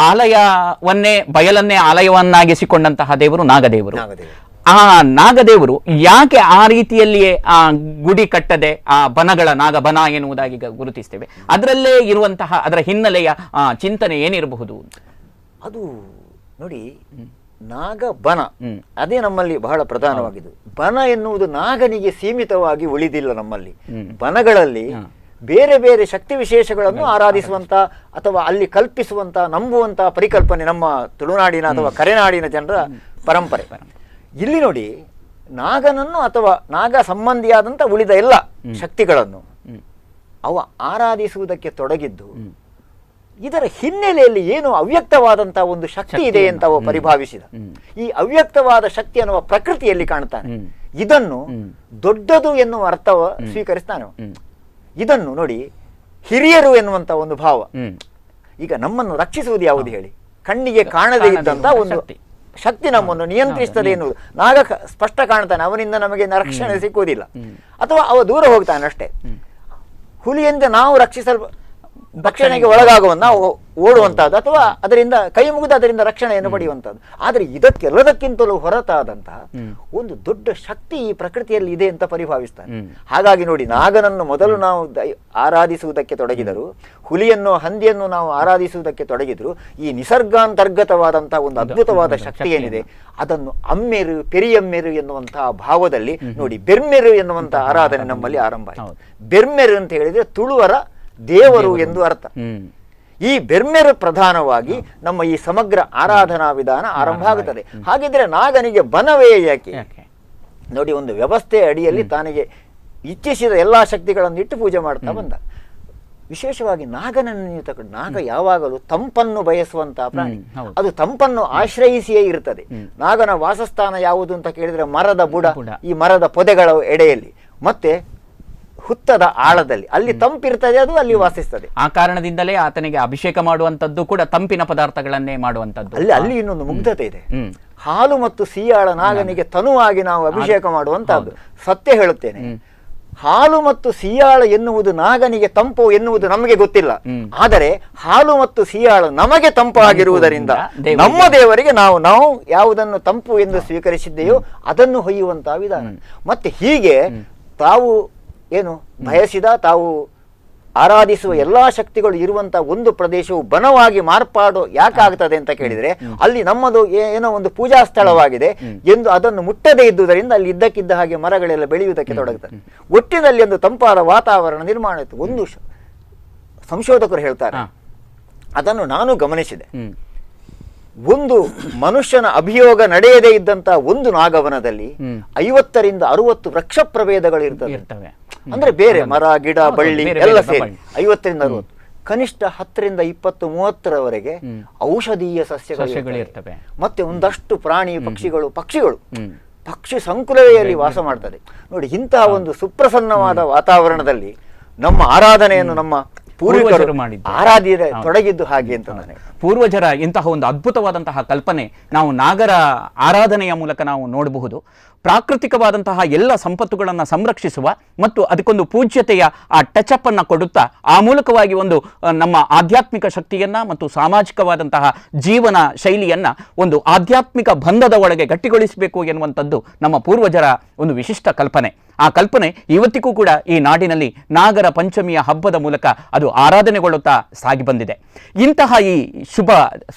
ಆಲಯವನ್ನೇ, ಬಯಲನ್ನೇ ಆಲಯವನ್ನಾಗಿಸಿಕೊಂಡಂತಹ ದೇವರು ನಾಗದೇವರು. ಆ ನಾಗದೇವರು ಯಾಕೆ ಆ ರೀತಿಯಲ್ಲಿಯೇ ಆ ಗುಡಿ ಕಟ್ಟದೆ ಆ ಬನಗಳ ನಾಗಬನ ಎನ್ನುವುದಾಗಿ ಗುರುತಿಸ್ತೇವೆ? ಅದರಲ್ಲೇ ಇರುವಂತಹ ಅದರ ಹಿನ್ನೆಲೆಯ ಚಿಂತನೆ ಏನಿರಬಹುದು? ಅದು ನೋಡಿ, ನಾಗಬನ ಅದೇ ನಮ್ಮಲ್ಲಿ ಬಹಳ ಪ್ರಧಾನವಾಗಿದೆ. ಬನ ಎನ್ನುವುದು ನಾಗನಿಗೆ ಸೀಮಿತವಾಗಿ ಉಳಿದಿಲ್ಲ. ನಮ್ಮಲ್ಲಿ ಬನಗಳಲ್ಲಿ ಬೇರೆ ಬೇರೆ ಶಕ್ತಿ ವಿಶೇಷಗಳನ್ನು ಆರಾಧಿಸುವಂತ ಅಥವಾ ಅಲ್ಲಿ ಕಲ್ಪಿಸುವಂತ, ನಂಬುವಂತ ಪರಿಕಲ್ಪನೆ ನಮ್ಮ ತುಳುನಾಡಿನ ಅಥವಾ ಕರೆನಾಡಿನ ಜನರ ಪರಂಪರೆ. ಇಲ್ಲಿ ನೋಡಿ, ನಾಗನನ್ನು ಅಥವಾ ನಾಗ ಸಂಬಂಧಿಯಾದಂಥ ಉಳಿದ ಎಲ್ಲ ಶಕ್ತಿಗಳನ್ನು ಅವ ಆರಾಧಿಸುವುದಕ್ಕೆ ತೊಡಗಿದ್ದು, ಇದರ ಹಿನ್ನೆಲೆಯಲ್ಲಿ ಏನು ಅವ್ಯಕ್ತವಾದಂತಹ ಒಂದು ಶಕ್ತಿ ಇದೆ ಅಂತ ಅವ ಪರಿಭಾವಿಸಿದ. ಈ ಅವ್ಯಕ್ತವಾದ ಶಕ್ತಿ ಅನ್ನುವ ಪ್ರಕೃತಿಯಲ್ಲಿ ಕಾಣ್ತಾನೆ. ಇದನ್ನು ದೊಡ್ಡದು ಎನ್ನುವ ಅರ್ಥವ ಸ್ವೀಕರಿಸ್ತಾನೆ. ಇದನ್ನು ನೋಡಿ, ಹಿರಿಯರು ಎನ್ನುವಂತ ಒಂದು ಭಾವ. ಈಗ ನಮ್ಮನ್ನು ರಕ್ಷಿಸುವುದು ಯಾವುದು ಹೇಳಿ? ಕಣ್ಣಿಗೆ ಕಾಣದೇ ಇದ್ದಂತ ಒಂದು ಶಕ್ತಿ ನಮ್ಮನ್ನು ನಿಯಂತ್ರಿಸ್ತದೆ ಎನ್ನುವುದು. ನಾಗ ಸ್ಪಷ್ಟ ಕಾಣ್ತಾನೆ, ಅವನಿಂದ ನಮಗೆ ರಕ್ಷಣೆ ಸಿಕ್ಕುವುದಿಲ್ಲ, ಅಥವಾ ಅವ ದೂರ ಹೋಗ್ತಾನೆ ಅಷ್ಟೇ. ಹುಲಿಯಿಂದ ನಾವು ರಕ್ಷಣೆಗೆ ಒಳಗಾಗುವಂತ, ನಾವು ಓಡುವಂತಹದ್ದು ಅಥವಾ ಅದರಿಂದ ಕೈ ಮುಗಿದು ಅದರಿಂದ ರಕ್ಷಣೆಯನ್ನು ಪಡೆಯುವಂತಹದ್ದು. ಆದರೆ ಇದಕ್ಕೆಲ್ಲದಕ್ಕಿಂತಲೂ ಹೊರತಾದಂತಹ ಒಂದು ದೊಡ್ಡ ಶಕ್ತಿ ಈ ಪ್ರಕೃತಿಯಲ್ಲಿ ಇದೆ ಅಂತ ಪರಿಭಾವಿಸ್ತಾನೆ. ಹಾಗಾಗಿ ನೋಡಿ, ನಾಗನನ್ನು ಮೊದಲು ನಾವು ಆರಾಧಿಸುವುದಕ್ಕೆ ತೊಡಗಿದರು, ಹುಲಿಯನ್ನು, ಹಂದಿಯನ್ನು ನಾವು ಆರಾಧಿಸುವುದಕ್ಕೆ ತೊಡಗಿದ್ರು. ಈ ನಿಸರ್ಗಾಂತರ್ಗತವಾದಂತಹ ಒಂದು ಅದ್ಭುತವಾದ ಶಕ್ತಿ ಏನಿದೆ ಅದನ್ನು ಅಮ್ಮೆರು, ಪೆರಿಯಮ್ಮೆರು ಎನ್ನುವಂತಹ ಭಾವದಲ್ಲಿ ನೋಡಿ, ಬೆರ್ಮೆರು ಎನ್ನುವಂತಹ ಆರಾಧನೆ ನಮ್ಮಲ್ಲಿ ಆರಂಭ ಆಯಿತು. ಬೆರ್ಮೆರು ಅಂತ ಹೇಳಿದ್ರೆ ತುಳುವರ ದೇವರು ಎಂದು ಅರ್ಥ. ಈ ಬೆರ್ಮೆರು ಪ್ರಧಾನವಾಗಿ ನಮ್ಮ ಈ ಸಮಗ್ರ ಆರಾಧನಾ ವಿಧಾನ ಆರಂಭ ಆಗುತ್ತದೆ. ಹಾಗಿದ್ರೆ ನಾಗನಿಗೆ ಬನವೇ ಯಾಕೆ? ನೋಡಿ, ಒಂದು ವ್ಯವಸ್ಥೆ ಅಡಿಯಲ್ಲಿ ತಾನಿಗೆ ಇಚ್ಛಿಸಿದ ಎಲ್ಲಾ ಶಕ್ತಿಗಳನ್ನು ಇಟ್ಟು ಪೂಜೆ ಮಾಡ್ತಾ ಬಂದ. ವಿಶೇಷವಾಗಿ ನಾಗನನ್ನು ನೀವು ತಗೊಂಡು, ನಾಗ ಯಾವಾಗಲೂ ತಂಪನ್ನು ಬಯಸುವಂತಹ ಪ್ರಾಣಿ. ಅದು ತಂಪನ್ನು ಆಶ್ರಯಿಸಿಯೇ ಇರುತ್ತದೆ. ನಾಗನ ವಾಸಸ್ಥಾನ ಯಾವುದು ಅಂತ ಕೇಳಿದ್ರೆ ಮರದ ಬುಡ, ಈ ಮರದ ಪೊದೆಗಳ ಎಡೆಯಲ್ಲಿ, ಮತ್ತೆ ಹುತ್ತದ ಆಳದಲ್ಲಿ, ಅಲ್ಲಿ ತಂಪಿರ್ತದೆ, ಅದು ಅಲ್ಲಿ ವಾಸಿಸ್ತದೆ. ಆ ಕಾರಣದಿಂದಲೇ ಆತನಿಗೆ ಅಭಿಷೇಕ ಮಾಡುವಂತದ್ದು ಕೂಡ ತಂಪಿನ ಪದಾರ್ಥಗಳನ್ನೇ ಮಾಡುವಂತದ್ದು. ಅಲ್ಲಿ ಇನ್ನೊಂದು ಮುಗ್ಧತೆ ಇದೆ. ಹಾಲು ಮತ್ತು ಸಿಯಾಳ ನಾಗನಿಗೆ ತನುವಾಗಿ ನಾವು ಅಭಿಷೇಕ ಮಾಡುವಂತಹದ್ದು. ಸತ್ಯ ಹೇಳುತ್ತೇನೆ, ಹಾಲು ಮತ್ತು ಸಿಯಾಳ ಎನ್ನುವುದು ನಾಗನಿಗೆ ತಂಪು ಎನ್ನುವುದು ನಮಗೆ ಗೊತ್ತಿಲ್ಲ. ಆದರೆ ಹಾಲು ಮತ್ತು ಸಿಯಾಳ ನಮಗೆ ತಂಪು ಆಗಿರುವುದರಿಂದ ನಮ್ಮ ದೇವರಿಗೆ ನಾವು ಯಾವುದನ್ನು ತಂಪು ಎಂದು ಸ್ವೀಕರಿಸಿದ್ದೆಯೋ ಅದನ್ನು ಹೊಯ್ಯುವಂತಹ ವಿಧಾನ. ಮತ್ತೆ ಹೀಗೆ ತಾವು ಏನು ಬಯಸಿದ, ತಾವು ಆರಾಧಿಸುವ ಎಲ್ಲಾ ಶಕ್ತಿಗಳು ಇರುವಂತಹ ಒಂದು ಪ್ರದೇಶವು ಬನವಾಗಿ ಮಾರ್ಪಾಡು ಯಾಕಾಗ್ತದೆ ಅಂತ ಕೇಳಿದ್ರೆ, ಅಲ್ಲಿ ನಮ್ಮದು ಏನೋ ಒಂದು ಪೂಜಾ ಸ್ಥಳವಾಗಿದೆ ಎಂದು ಅದನ್ನು ಮುಟ್ಟದೇ ಇದ್ದುದರಿಂದ ಅಲ್ಲಿ ಇದ್ದಕ್ಕಿದ್ದ ಹಾಗೆ ಮರಗಳೆಲ್ಲ ಬೆಳೆಯುವುದಕ್ಕೆ ತೊಡಗುತ್ತದೆ. ಒಟ್ಟಿನಲ್ಲಿ ಒಂದು ತಂಪಾದ ವಾತಾವರಣ ನಿರ್ಮಾಣ ಆಯಿತು. ಒಂದು ಸಂಶೋಧಕರು ಹೇಳ್ತಾರೆ, ಅದನ್ನು ನಾನು ಗಮನಿಸಿದೆ. ಒಂದು ಮನುಷ್ಯನ ಅಭಿಯೋಗ ನಡೆಯದೇ ಇದ್ದಂತಹ ಒಂದು ನಾಗವನದಲ್ಲಿ 50 ರಿಂದ 60 ವೃಕ್ಷ ಪ್ರಭೇದಗಳು ಇರ್ತವೆ. ಅಂದ್ರೆ ಬೇರೆ ಮರ, ಗಿಡ, ಬಳ್ಳಿ ಎಲ್ಲ ಸೇರಿ 50 ರಿಂದ 60, ಕನಿಷ್ಠ 10 ರಿಂದ 20, 30ರವರೆಗೆ ಔಷಧೀಯ ಸಸ್ಯಗಳು ಇರ್ತವೆ. ಮತ್ತೆ ಒಂದಷ್ಟು ಪ್ರಾಣಿ ಪಕ್ಷಿಗಳು ಪಕ್ಷಿ ಸಂಕುಲವೇ ಅಲ್ಲಿ ವಾಸ ಮಾಡ್ತದೆ. ನೋಡಿ, ಇಂತಹ ಒಂದು ಸುಪ್ರಸನ್ನವಾದ ವಾತಾವರಣದಲ್ಲಿ ನಮ್ಮ ಆರಾಧನೆಯನ್ನು ನಮ್ಮ ಪೂರ್ವಿಕರು ಆರಾಧ್ಯ ತೊಡಗಿದ್ದು ಹಾಗೆ ಅಂತ ನನಗೆ. ಪೂರ್ವಜರ ಇಂತಹ ಒಂದು ಅದ್ಭುತವಾದಂತಹ ಕಲ್ಪನೆ ನಾವು ನಾಗರ ಆರಾಧನೆಯ ಮೂಲಕ ನಾವು ನೋಡಬಹುದು. ಪ್ರಾಕೃತಿಕವಾದಂತಹ ಎಲ್ಲ ಸಂಪತ್ತುಗಳನ್ನು ಸಂರಕ್ಷಿಸುವ ಮತ್ತು ಅದಕ್ಕೊಂದು ಪೂಜ್ಯತೆಯ ಆ ಟಚಪ್ ಅನ್ನು ಕೊಡುತ್ತಾ ಆ ಮೂಲಕವಾಗಿ ಒಂದು ನಮ್ಮ ಆಧ್ಯಾತ್ಮಿಕ ಶಕ್ತಿಯನ್ನ ಮತ್ತು ಸಾಮಾಜಿಕವಾದಂತಹ ಜೀವನ ಶೈಲಿಯನ್ನ ಒಂದು ಆಧ್ಯಾತ್ಮಿಕ ಬಂಧದ ಒಳಗೆ ಗಟ್ಟಿಗೊಳಿಸಬೇಕು ಎನ್ನುವಂಥದ್ದು ನಮ್ಮ ಪೂರ್ವಜರ ಒಂದು ವಿಶಿಷ್ಟ ಕಲ್ಪನೆ. ಆ ಕಲ್ಪನೆ ಇವತ್ತಿಗೂ ಕೂಡ ಈ ನಾಡಿನಲ್ಲಿ ನಾಗರ ಪಂಚಮಿಯ ಹಬ್ಬದ ಮೂಲಕ ಅದು ಆರಾಧನೆಗೊಳ್ಳುತ್ತಾ ಸಾಗಿ ಬಂದಿದೆ. ಇಂತಹ ಈ ಶುಭ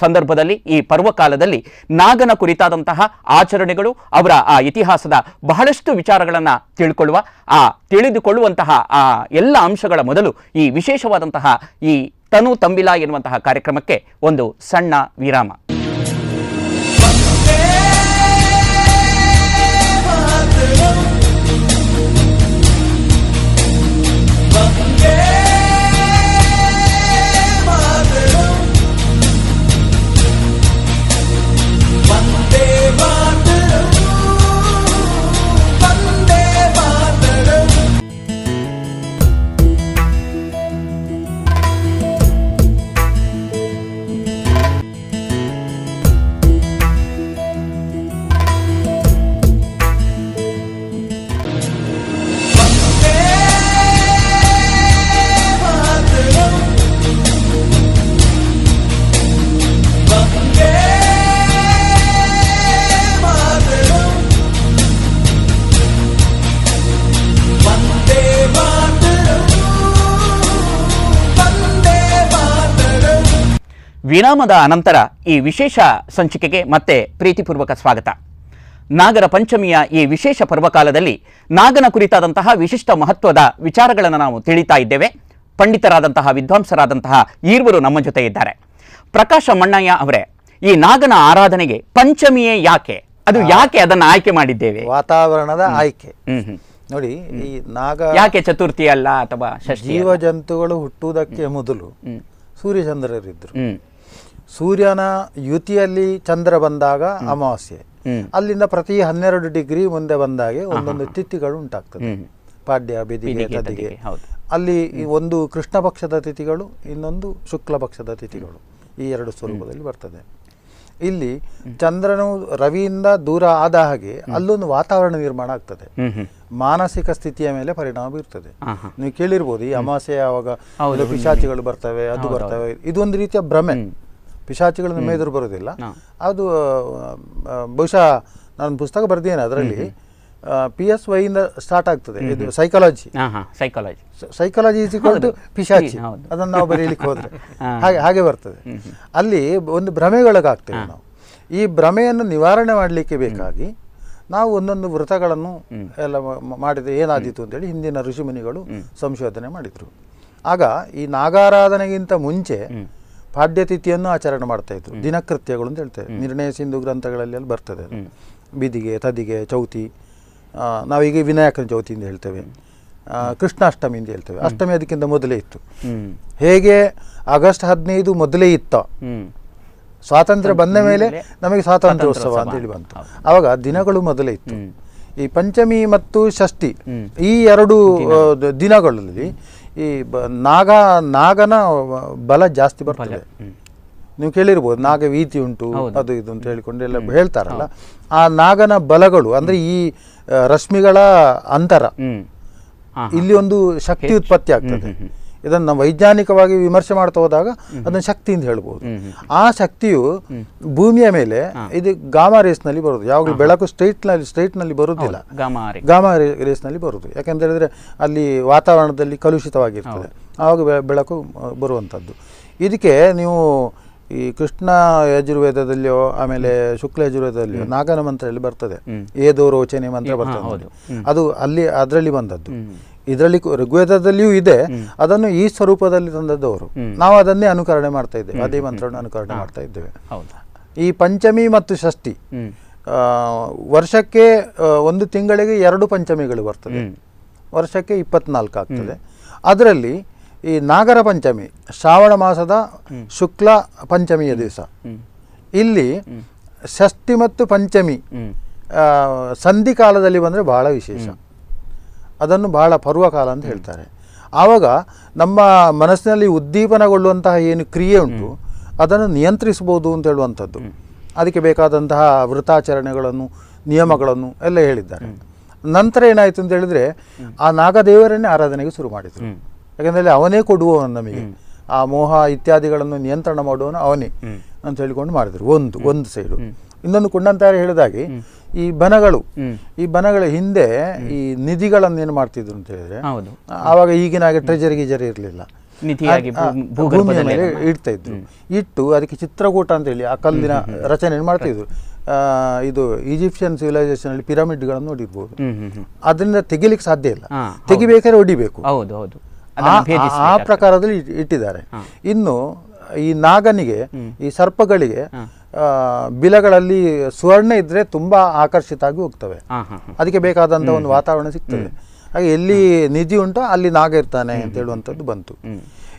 ಸಂದರ್ಭದಲ್ಲಿ, ಈ ಪರ್ವಕಾಲದಲ್ಲಿ ನಾಗನ ಕುರಿತಾದಂತಹ ಆಚರಣೆಗಳು, ಅವರ ಆ ಇತಿಹಾಸದ ಬಹಳಷ್ಟು ವಿಚಾರಗಳನ್ನು ತಿಳಿದುಕೊಳ್ಳುವಂತಹ ಆ ಎಲ್ಲ ಅಂಶಗಳ ಮೊದಲು ಈ ವಿಶೇಷವಾದಂತಹ ಈ ತನು ತಂಬಿಲ ಎನ್ನುವಂತಹ ಕಾರ್ಯಕ್ರಮಕ್ಕೆ ಒಂದು ಸಣ್ಣ ವಿರಾಮ. ವಿರಾಮದ ಅನಂತರ ಈ ವಿಶೇಷ ಸಂಚಿಕೆಗೆ ಮತ್ತೆ ಪ್ರೀತಿಪೂರ್ವಕ ಸ್ವಾಗತ. ನಾಗರ ಪಂಚಮಿಯ ಈ ವಿಶೇಷ ಪರ್ವಕಾಲದಲ್ಲಿ ನಾಗನ ಕುರಿತಾದಂತಹ ವಿಶಿಷ್ಟ ಮಹತ್ವದ ವಿಚಾರಗಳನ್ನು ನಾವು ತಿಳಿತಾ ಇದ್ದೇವೆ. ಪಂಡಿತರಾದಂತಹ ವಿದ್ವಾಂಸರಾದಂತಹ ಈರ್ವರು ನಮ್ಮ ಜೊತೆ ಇದ್ದಾರೆ. ಪ್ರಕಾಶ ಮಣ್ಣಯ್ಯ ಅವರೇ, ಈ ನಾಗನ ಆರಾಧನೆಗೆ ಪಂಚಮಿಯೇ ಯಾಕೆ, ಅದು ಯಾಕೆ ಅದನ್ನು ಆಯ್ಕೆ ಮಾಡಿದ್ದೇವೆ? ವಾತಾವರಣದ ಆಯ್ಕೆ ನೋಡಿ. ಈ ನಾಗ ಯಾಕೆ ಚತುರ್ಥಿ ಅಲ್ಲ ಅಥವಾ ಜೀವ ಜಂತುಗಳು ಹುಟ್ಟುವುದಕ್ಕೆ ಮೊದಲು ಸೂರ್ಯಚಂದ್ರರಿದ್ರು. ಸೂರ್ಯನ ಯುತಿಯಲ್ಲಿ ಚಂದ್ರ ಬಂದಾಗ ಅಮಾವಾಸ್ಯೆ, ಅಲ್ಲಿಂದ ಪ್ರತಿ 12 ಡಿಗ್ರಿ ಮುಂದೆ ಬಂದಾಗೆ ಒಂದೊಂದು ತಿಥಿಗಳು ಉಂಟಾಗ್ತದೆ. ಪಾಡ್ಯ, ಬೆದಿಗೆ, ತದಿಗೆ. ಅಲ್ಲಿ ಒಂದು ಕೃಷ್ಣ ಪಕ್ಷದ ತಿಥಿಗಳು, ಇನ್ನೊಂದು ಶುಕ್ಲ ಪಕ್ಷದ ತಿಥಿಗಳು, ಈ 2 ಸ್ವರೂಪದಲ್ಲಿ ಬರ್ತದೆ. ಇಲ್ಲಿ ಚಂದ್ರನು ರವಿಯಿಂದ ದೂರ ಆದ ಹಾಗೆ ಅಲ್ಲೊಂದು ವಾತಾವರಣ ನಿರ್ಮಾಣ ಆಗ್ತದೆ. ಮಾನಸಿಕ ಸ್ಥಿತಿಯ ಮೇಲೆ ಪರಿಣಾಮ ಬೀರ್ತದೆ. ನೀವು ಕೇಳಿರ್ಬೋದು, ಈ ಅಮಾವಾಸ್ಯೆ ಯಾವಾಗ ಪಿಶಾಚಿಗಳು ಬರ್ತವೆ, ಅದು ಬರ್ತವೆ, ಇದೊಂದು ರೀತಿಯ ಭ್ರಮೆ. ಪಿಶಾಚಿಗಳು ನಮ್ಮ ಎದುರು ಬರೋದಿಲ್ಲ. ಅದು ಬಹುಶಃ ನಾನು ಪುಸ್ತಕ ಬರ್ದೇನೆ, ಅದರಲ್ಲಿ PSY ಇಂದ ಸ್ಟಾರ್ಟ್ ಆಗ್ತದೆ. ಇದು ಸೈಕಾಲಜಿ ಈಸ್ ಈಕ್ವಲ್ ಟು ಪಿಶಾಚಿ, ಅದನ್ನು ನಾವು ಬರೀಲಿಕ್ಕೆ ಹೋದ್ರೆ ಹಾಗೆ ಬರ್ತದೆ. ಅಲ್ಲಿ ಒಂದು ಭ್ರಮೆಗೊಳಗಾಗ್ತೇವೆ ನಾವು. ಈ ಭ್ರಮೆಯನ್ನು ನಿವಾರಣೆ ಮಾಡಲಿಕ್ಕೆ ಬೇಕಾಗಿ ನಾವು ಒಂದೊಂದು ವೃತಗಳನ್ನು ಎಲ್ಲ ಮಾಡಿದ್ರೆ ಏನಾದೀತು ಅಂತೇಳಿ ಹಿಂದಿನ ಋಷಿಮುನಿಗಳು ಸಂಶೋಧನೆ ಮಾಡಿದರು. ಆಗ ಈ ನಾಗಾರಾಧನೆಗಿಂತ ಮುಂಚೆ ಪಾಡ್ಯತಿಥಿಯನ್ನು ಆಚರಣೆ ಮಾಡ್ತಾ ಇದ್ರು. ದಿನಕೃತ್ಯಗಳು ಅಂತ ಹೇಳ್ತೇವೆ, ನಿರ್ಣಯ ಸಿಂಧು ಗ್ರಂಥಗಳಲ್ಲಿ ಅಲ್ಲಿ ಬರ್ತದೆ. ಬಿದಿಗೆ, ತದಿಗೆ, ಚೌತಿ, ನಾವೀಗ ವಿನಾಯಕನ ಚೌತಿ ಅಂತ ಹೇಳ್ತೇವೆ, ಕೃಷ್ಣಾಷ್ಟಮಿ ಅಂತ ಹೇಳ್ತೇವೆ. ಅಷ್ಟಮಿ ಅದಕ್ಕಿಂತ ಮೊದಲೇ ಇತ್ತು. ಹೇಗೆ ಆಗಸ್ಟ್ 15 ಮೊದಲೇ ಇತ್ತ, ಸ್ವಾತಂತ್ರ್ಯ ಬಂದ ಮೇಲೆ ನಮಗೆ ಸ್ವಾತಂತ್ರ್ಯೋತ್ಸವ ಅಂತ ಹೇಳಿ ಬಂತು. ಆವಾಗ ದಿನಗಳು ಮೊದಲೇ ಇತ್ತು. ಈ ಪಂಚಮಿ ಮತ್ತು ಷಷ್ಠಿ ಈ 2 ದಿನಗಳಲ್ಲಿ ಈ ನಾಗನ ಬಲ ಜಾಸ್ತಿ ಬರ್ತದೆ. ನೀವು ಕೇಳಿರ್ಬೋದು, ನಾಗ ವೀತಿ ಉಂಟು, ಅದು ಇದು ಅಂತ ಹೇಳಿಕೊಂಡು ಎಲ್ಲ ಹೇಳ್ತಾರಲ್ಲ. ಆ ನಾಗನ ಬಲಗಳು ಅಂದ್ರೆ ಈ ರಶ್ಮಿಗಳ ಅಂತರ, ಇಲ್ಲಿ ಒಂದು ಶಕ್ತಿ ಉತ್ಪತ್ತಿ ಆಗ್ತದೆ. ಇದನ್ನು ನಾವು ವೈಜ್ಞಾನಿಕವಾಗಿ ವಿಮರ್ಶೆ ಮಾಡ್ತಾ ಹೋದಾಗ ಅದನ್ನು ಶಕ್ತಿ ಅಂತ ಹೇಳ್ಬೋದು. ಆ ಶಕ್ತಿಯು ಭೂಮಿಯ ಮೇಲೆ ಇದು ಗಾಮಾ ರೇಸ್ನಲ್ಲಿ ಬರುದು. ಯಾವಾಗಲೂ ಬೆಳಕು ಸ್ಟ್ರೈಟ್ನಲ್ಲಿ ಬರುವುದಿಲ್ಲ, ಗಾಮಾ ರೇಸ್ನಲ್ಲಿ ಬರುದು. ಯಾಕೆಂತ ಹೇಳಿದ್ರೆ ಅಲ್ಲಿ ವಾತಾವರಣದಲ್ಲಿ ಕಲುಷಿತವಾಗಿರ್ತದೆ, ಆವಾಗ ಬೆಳಕು ಬರುವಂಥದ್ದು. ಇದಕ್ಕೆ ನೀವು ಈ ಕೃಷ್ಣ ಯಜುರ್ವೇದದಲ್ಲಿಯೋ ಆಮೇಲೆ ಶುಕ್ಲ ಯಜುರ್ವೇದದಲ್ಲಿಯೋ ನಾಗನ ಮಂತ್ರದಲ್ಲಿ ಬರ್ತದೆ, ಏದೋ ರೋಚನೆ ಮಂತ್ರ ಬರ್ತದೆ. ಅದು ಅದರಲ್ಲಿ ಬಂದದ್ದು. ಇದರಲ್ಲಿ ಋಗ್ವೇದದಲ್ಲಿಯೂ ಇದೆ. ಅದನ್ನು ಈ ಸ್ವರೂಪದಲ್ಲಿ ತಂದದ್ದವರು. ನಾವು ಅದನ್ನೇ ಅನುಕರಣೆ ಮಾಡ್ತಾ ಇದ್ದೇವೆ, ಅದೇ ಮಂತ್ರವನ್ನು ಅನುಕರಣೆ ಮಾಡ್ತಾ ಇದ್ದೇವೆ. ಈ ಪಂಚಮಿ ಮತ್ತು ಷಷ್ಠಿ ವರ್ಷಕ್ಕೆ 1 ತಿಂಗಳಿಗೆ 2 ಪಂಚಮಿಗಳು ಬರ್ತದೆ, ವರ್ಷಕ್ಕೆ 24 ಆಗ್ತದೆ. ಅದರಲ್ಲಿ ಈ ನಾಗರ ಪಂಚಮಿ ಶ್ರಾವಣ ಮಾಸದ ಶುಕ್ಲ ಪಂಚಮಿಯ ದಿವಸ. ಇಲ್ಲಿ ಷಷ್ಠಿ ಮತ್ತು ಪಂಚಮಿ ಸಂಧಿಕಾಲದಲ್ಲಿ ಬಂದರೆ ಬಹಳ ವಿಶೇಷ. ಅದನ್ನು ಬಹಳ ಪರ್ವಕಾಲ ಅಂತ ಹೇಳ್ತಾರೆ. ಆವಾಗ ನಮ್ಮ ಮನಸ್ಸಿನಲ್ಲಿ ಉದ್ದೀಪನಗೊಳ್ಳುವಂತಹ ಏನು ಕ್ರಿಯೆ ಉಂಟು ಅದನ್ನು ನಿಯಂತ್ರಿಸಬಹುದು ಅಂತ ಹೇಳುವಂಥದ್ದು. ಅದಕ್ಕೆ ಬೇಕಾದಂತಹ ವೃತಾಚರಣೆಗಳನ್ನು ನಿಯಮಗಳನ್ನು ಎಲ್ಲ ಹೇಳಿದ್ದಾರೆ. ನಂತರ ಏನಾಯಿತು ಅಂತ ಹೇಳಿದರೆ ಆ ನಾಗದೇವರನ್ನೇ ಆರಾಧನೆಗೆ ಶುರು ಮಾಡಿದರು. ಯಾಕಂದರೆ ಅವನೇ ಕೊಡುವವನು ನಮಗೆ, ಆ ಮೋಹ ಇತ್ಯಾದಿಗಳನ್ನು ನಿಯಂತ್ರಣ ಮಾಡುವವನು ಅವನೇ ಅಂತ ಹೇಳಿಕೊಂಡು ಮಾಡಿದರು. ಒಂದು ಸೈಡು. ಇನ್ನೊಂದು ಕುಂಡಂತಾರೆ ಹೇಳಿದಾಗೆ ಈ ಬನಗಳ ಹಿಂದೆ ಈ ನಿಧಿಗಳನ್ನು ಏನು ಮಾಡ್ತಿದ್ರು ಅಂತ ಹೇಳಿದ್ರೆ, ಆವಾಗ ಈಗಿನ ಹಾಗೆ ಟ್ರೆಜರಿ ಗೀಜರಿ ಇರಲಿಲ್ಲ, ಭೂಮಿಯ ಮೇಲೆ ಇಡ್ತಾ ಇದ್ರು. ಇಟ್ಟು ಅದಕ್ಕೆ ಚಿತ್ರಕೂಟ ಅಂತ ಹೇಳಿ ಆ ಕಲ್ಲಿನ ರಚನೆ ಮಾಡ್ತಿದ್ರು. ಇದು ಈಜಿಪ್ಷಿಯನ್ ಸಿವಿಲೈಸೇಷನ್ ಅಲ್ಲಿ ಪಿರಮಿಡ್ಗಳನ್ನು ನೋಡಿರ್ಬೋದು. ಅದರಿಂದ ತೆಗಿಲಿಕ್ಕೆ ಸಾಧ್ಯ ಇಲ್ಲ, ತೆಗಿಬೇಕಾದ್ರೆ ಹೊಡಿಬೇಕು. ಆ ಪ್ರಕಾರದಲ್ಲಿ ಇಟ್ಟಿದ್ದಾರೆ. ಇನ್ನು ಈ ನಾಗನಿಗೆ, ಈ ಸರ್ಪಗಳಿಗೆ ಬಿಲಗಳಲ್ಲಿ ಸುವರ್ಣ ಇದ್ರೆ ತುಂಬಾ ಆಕರ್ಷಿತ ಆಗಿ ಹೋಗ್ತವೆ. ಅದಕ್ಕೆ ಬೇಕಾದಂತ ಒಂದು ವಾತಾವರಣ ಸಿಗ್ತದೆ. ಹಾಗೆ ಎಲ್ಲಿ ನಿಧಿ ಉಂಟೋ ಅಲ್ಲಿ ನಾಗ ಇರ್ತಾನೆ ಅಂತ ಹೇಳುವಂಥದ್ದು ಬಂತು.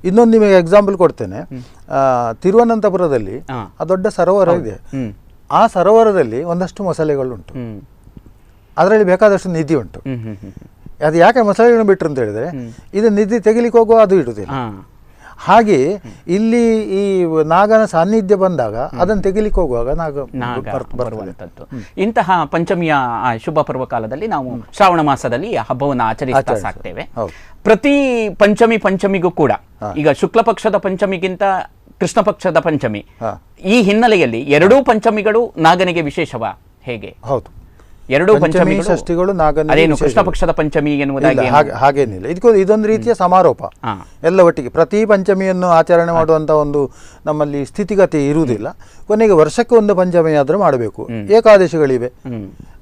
ಇನ್ನೊಂದು ನಿಮಗೆ ಎಕ್ಸಾಂಪಲ್ ಕೊಡ್ತೇನೆ. ತಿರುವನಂತಪುರದಲ್ಲಿ ಆ ದೊಡ್ಡ ಸರೋವರ ಇದೆ. ಆ ಸರೋವರದಲ್ಲಿ ಒಂದಷ್ಟು ಮೊಸಳೆಗಳುಂಟು, ಅದರಲ್ಲಿ ಬೇಕಾದಷ್ಟು ನಿಧಿ ಉಂಟು. ಅದು ಯಾಕೆ ಮೊಸಳೆಗಳನ್ನು ಬಿಟ್ಟರು ಅಂತ ಹೇಳಿದ್ರೆ, ಇದು ನಿಧಿ ತೆಗಿಲಿಕ್ಕೆ ಹೋಗುವ ಅದು ಇಡುವುದಿಲ್ಲ. ಹಾಗೆ ಇಲ್ಲಿ ಈ ನಾಗನ ಸಾನ್ನಿಧ್ಯ ಬಂದಾಗ ಅದನ್ನು ತೆಗಿಲಿಕ್ಕೆ ಹೋಗುವಾಗ ನಾಗ ಬರುವಂಥದ್ದು. ಇಂತಹ ಪಂಚಮಿಯ ಶುಭ ಪರ್ವ ಕಾಲದಲ್ಲಿ ನಾವು ಶ್ರಾವಣ ಮಾಸದಲ್ಲಿ ಹಬ್ಬವನ್ನು ಆಚರಿಸ್ತಾ ಸಾಕ್ತೇವೆ. ಪ್ರತಿ ಪಂಚಮಿಗೂ ಕೂಡ ಈಗ ಶುಕ್ಲ ಪಕ್ಷದ ಪಂಚಮಿಗಿಂತ ಕೃಷ್ಣ ಪಕ್ಷದ ಪಂಚಮಿ, ಈ ಹಿನ್ನೆಲೆಯಲ್ಲಿ ಎರಡೂ ಪಂಚಮಿಗಳು ನಾಗನಿಗೆ ವಿಶೇಷವಾ ಹೇಗೆ? ಹೌದು, ಎರಡೂ ಪಂಚಮಿ ಷಷ್ಠಿಗಳು ನಾಗನಿಗೆ ಕೃಷ್ಣ ಪಕ್ಷದ ಪಂಚಮಿ ಎನ್ನುವುದಾಗಿ ಹಾಗೇನಿಲ್ಲ. ಇದೊಂದು ರೀತಿಯ ಸಮಾರೋಪ. ಎಲ್ಲ ಒಟ್ಟಿಗೆ ಪ್ರತಿ ಪಂಚಮಿಯನ್ನು ಆಚರಣೆ ಮಾಡುವಂತ ಒಂದು ನಮ್ಮಲ್ಲಿ ಸ್ಥಿತಿಗತಿ ಇರುವುದಿಲ್ಲ. ಕೊನೆಗೆ ವರ್ಷಕ್ಕೆ ಒಂದು ಪಂಚಮಿ ಆದ್ರೂ ಮಾಡಬೇಕು. ಏಕಾದಶಿಗಳಿವೆ,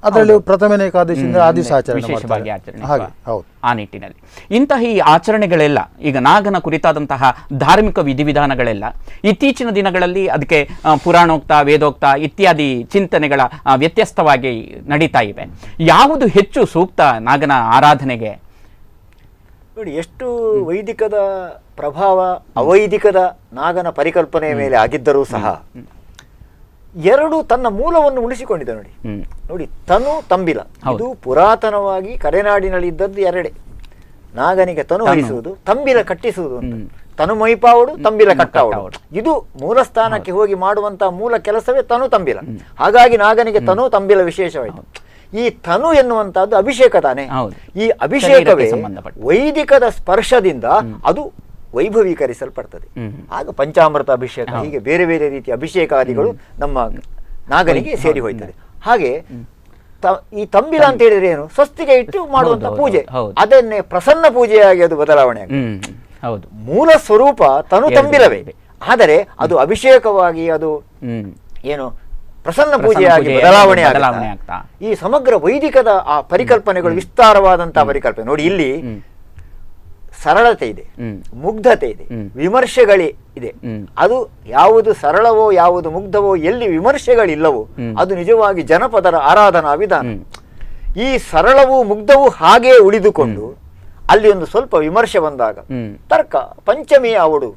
ಅದರಲ್ಲಿ ಪ್ರಥಮನ ಏಕಾದಶಿಯಿಂದ ಆ ದಿವಸ ಆಚರಣೆ ಹಾಗೆ. ಹೌದು, ಆ ನಿಟ್ಟಿನಲ್ಲಿ ಇಂತಹ ಈ ಆಚರಣೆಗಳೆಲ್ಲ, ಈಗ ನಾಗನ ಕುರಿತಾದಂತಹ ಧಾರ್ಮಿಕ ವಿಧಿವಿಧಾನಗಳೆಲ್ಲ ಇತ್ತೀಚಿನ ದಿನಗಳಲ್ಲಿ ಅದಕ್ಕೆ ಪುರಾಣೋಕ್ತ, ವೇದೋಕ್ತ ಇತ್ಯಾದಿ ಚಿಂತನೆಗಳ ವ್ಯತ್ಯಸ್ತವಾಗಿ ನಡೀತಾ ಇವೆ. ಯಾವುದು ಹೆಚ್ಚು ಸೂಕ್ತ ನಾಗನ ಆರಾಧನೆಗೆ? ನೋಡಿ, ಎಷ್ಟು ವೈದಿಕದ ಪ್ರಭಾವ ಅವೈದಿಕದ ನಾಗನ ಪರಿಕಲ್ಪನೆಯ ಮೇಲೆ ಆಗಿದ್ದರೂ ಸಹ ಎರಡು ತನ್ನ ಮೂಲವನ್ನು ಉಳಿಸಿಕೊಂಡಿದೆ. ನೋಡಿ ತನು ತಂಬಿಲ, ಇದು ಪುರಾತನವಾಗಿ ಕರೆನಾಡಿನಲ್ಲಿ ಇದ್ದದ್ದು ಎರಡೇ. ನಾಗನಿಗೆ ತನು ವಹಿಸುವುದು, ತಂಬಿಲ ಕಟ್ಟಿಸುವುದು ಅಂತ. ತನು ಮೈಪಾವಡು, ತಂಬಿಲ ಕಟ್ಟಾವಡು, ಇದು ಮೂಲ ಸ್ಥಾನಕ್ಕೆ ಹೋಗಿ ಮಾಡುವಂತಹ ಮೂಲ ಕೆಲಸವೇ ತನು ತಂಬಿಲ. ಹಾಗಾಗಿ ನಾಗನಿಗೆ ತನು ತಂಬಿಲ ವಿಶೇಷವಾಯಿತು. ಈ ತನು ಎನ್ನುವಂತಹದ್ದು ಅಭಿಷೇಕ ತಾನೆ. ಈ ಅಭಿಷೇಕವೇ ವೈದಿಕದ ಸ್ಪರ್ಶದಿಂದ ಅದು ವೈಭವೀಕರಿಸಲ್ಪಡ್ತದೆ. ಆಗ ಪಂಚಾಮೃತ ಅಭಿಷೇಕ, ಹೀಗೆ ಬೇರೆ ಬೇರೆ ರೀತಿಯ ಅಭಿಷೇಕಾದಿಗಳು ನಮ್ಮ ನಾಗನಿಗೆ ಸೇರಿ ಹೋಯ್ತದೆ. ಹಾಗೆ ಈ ತಂಬಿಲ ಅಂತ ಹೇಳಿದ್ರೆ ಏನು? ಸ್ವಸ್ತಿಗೆ ಇಟ್ಟು ಮಾಡುವಂತ ಪೂಜೆ, ಅದನ್ನೇ ಪ್ರಸನ್ನ ಪೂಜೆಯಾಗಿ ಅದು ಬದಲಾವಣೆ ಆಗುತ್ತೆ. ಮೂಲ ಸ್ವರೂಪ ತನು ತಂಬಿಲವೇ, ಆದರೆ ಅದು ಅಭಿಷೇಕವಾಗಿ ಅದು ಏನು ಪ್ರಸನ್ನ ಪೂಜೆಯಾಗಿ ಬದಲಾವಣೆ ಆಗ್ತಾ ಈ ಸಮಗ್ರ ವೈದಿಕದ ಆ ಪರಿಕಲ್ಪನೆಗಳು ವಿಸ್ತಾರವಾದಂತಹ ಪರಿಕಲ್ಪನೆ. ನೋಡಿ, ಇಲ್ಲಿ ಸರಳತೆ ಇದೆ, ಮುಗ್ಧತೆ ಇದೆ, ವಿಮರ್ಶೆಗಳಿದೆ. ಅದು ಯಾವುದು ಸರಳವೋ ಯಾವುದು ಮುಗ್ಧವೋ, ಎಲ್ಲಿ ವಿಮರ್ಶೆಗಳಿಲ್ಲವೋ ಅದು ನಿಜವಾಗಿ ಜನಪದರ ಆರಾಧನಾ ವಿಧಾನ. ಈ ಸರಳವೂ ಮುಗ್ಧವೂ ಹಾಗೇ ಉಳಿದುಕೊಂಡು ಅಲ್ಲಿ ಒಂದು ಸ್ವಲ್ಪ ವಿಮರ್ಶೆ ಬಂದಾಗ ತರ್ಕ, ಪಂಚಮಿ ಅವಡು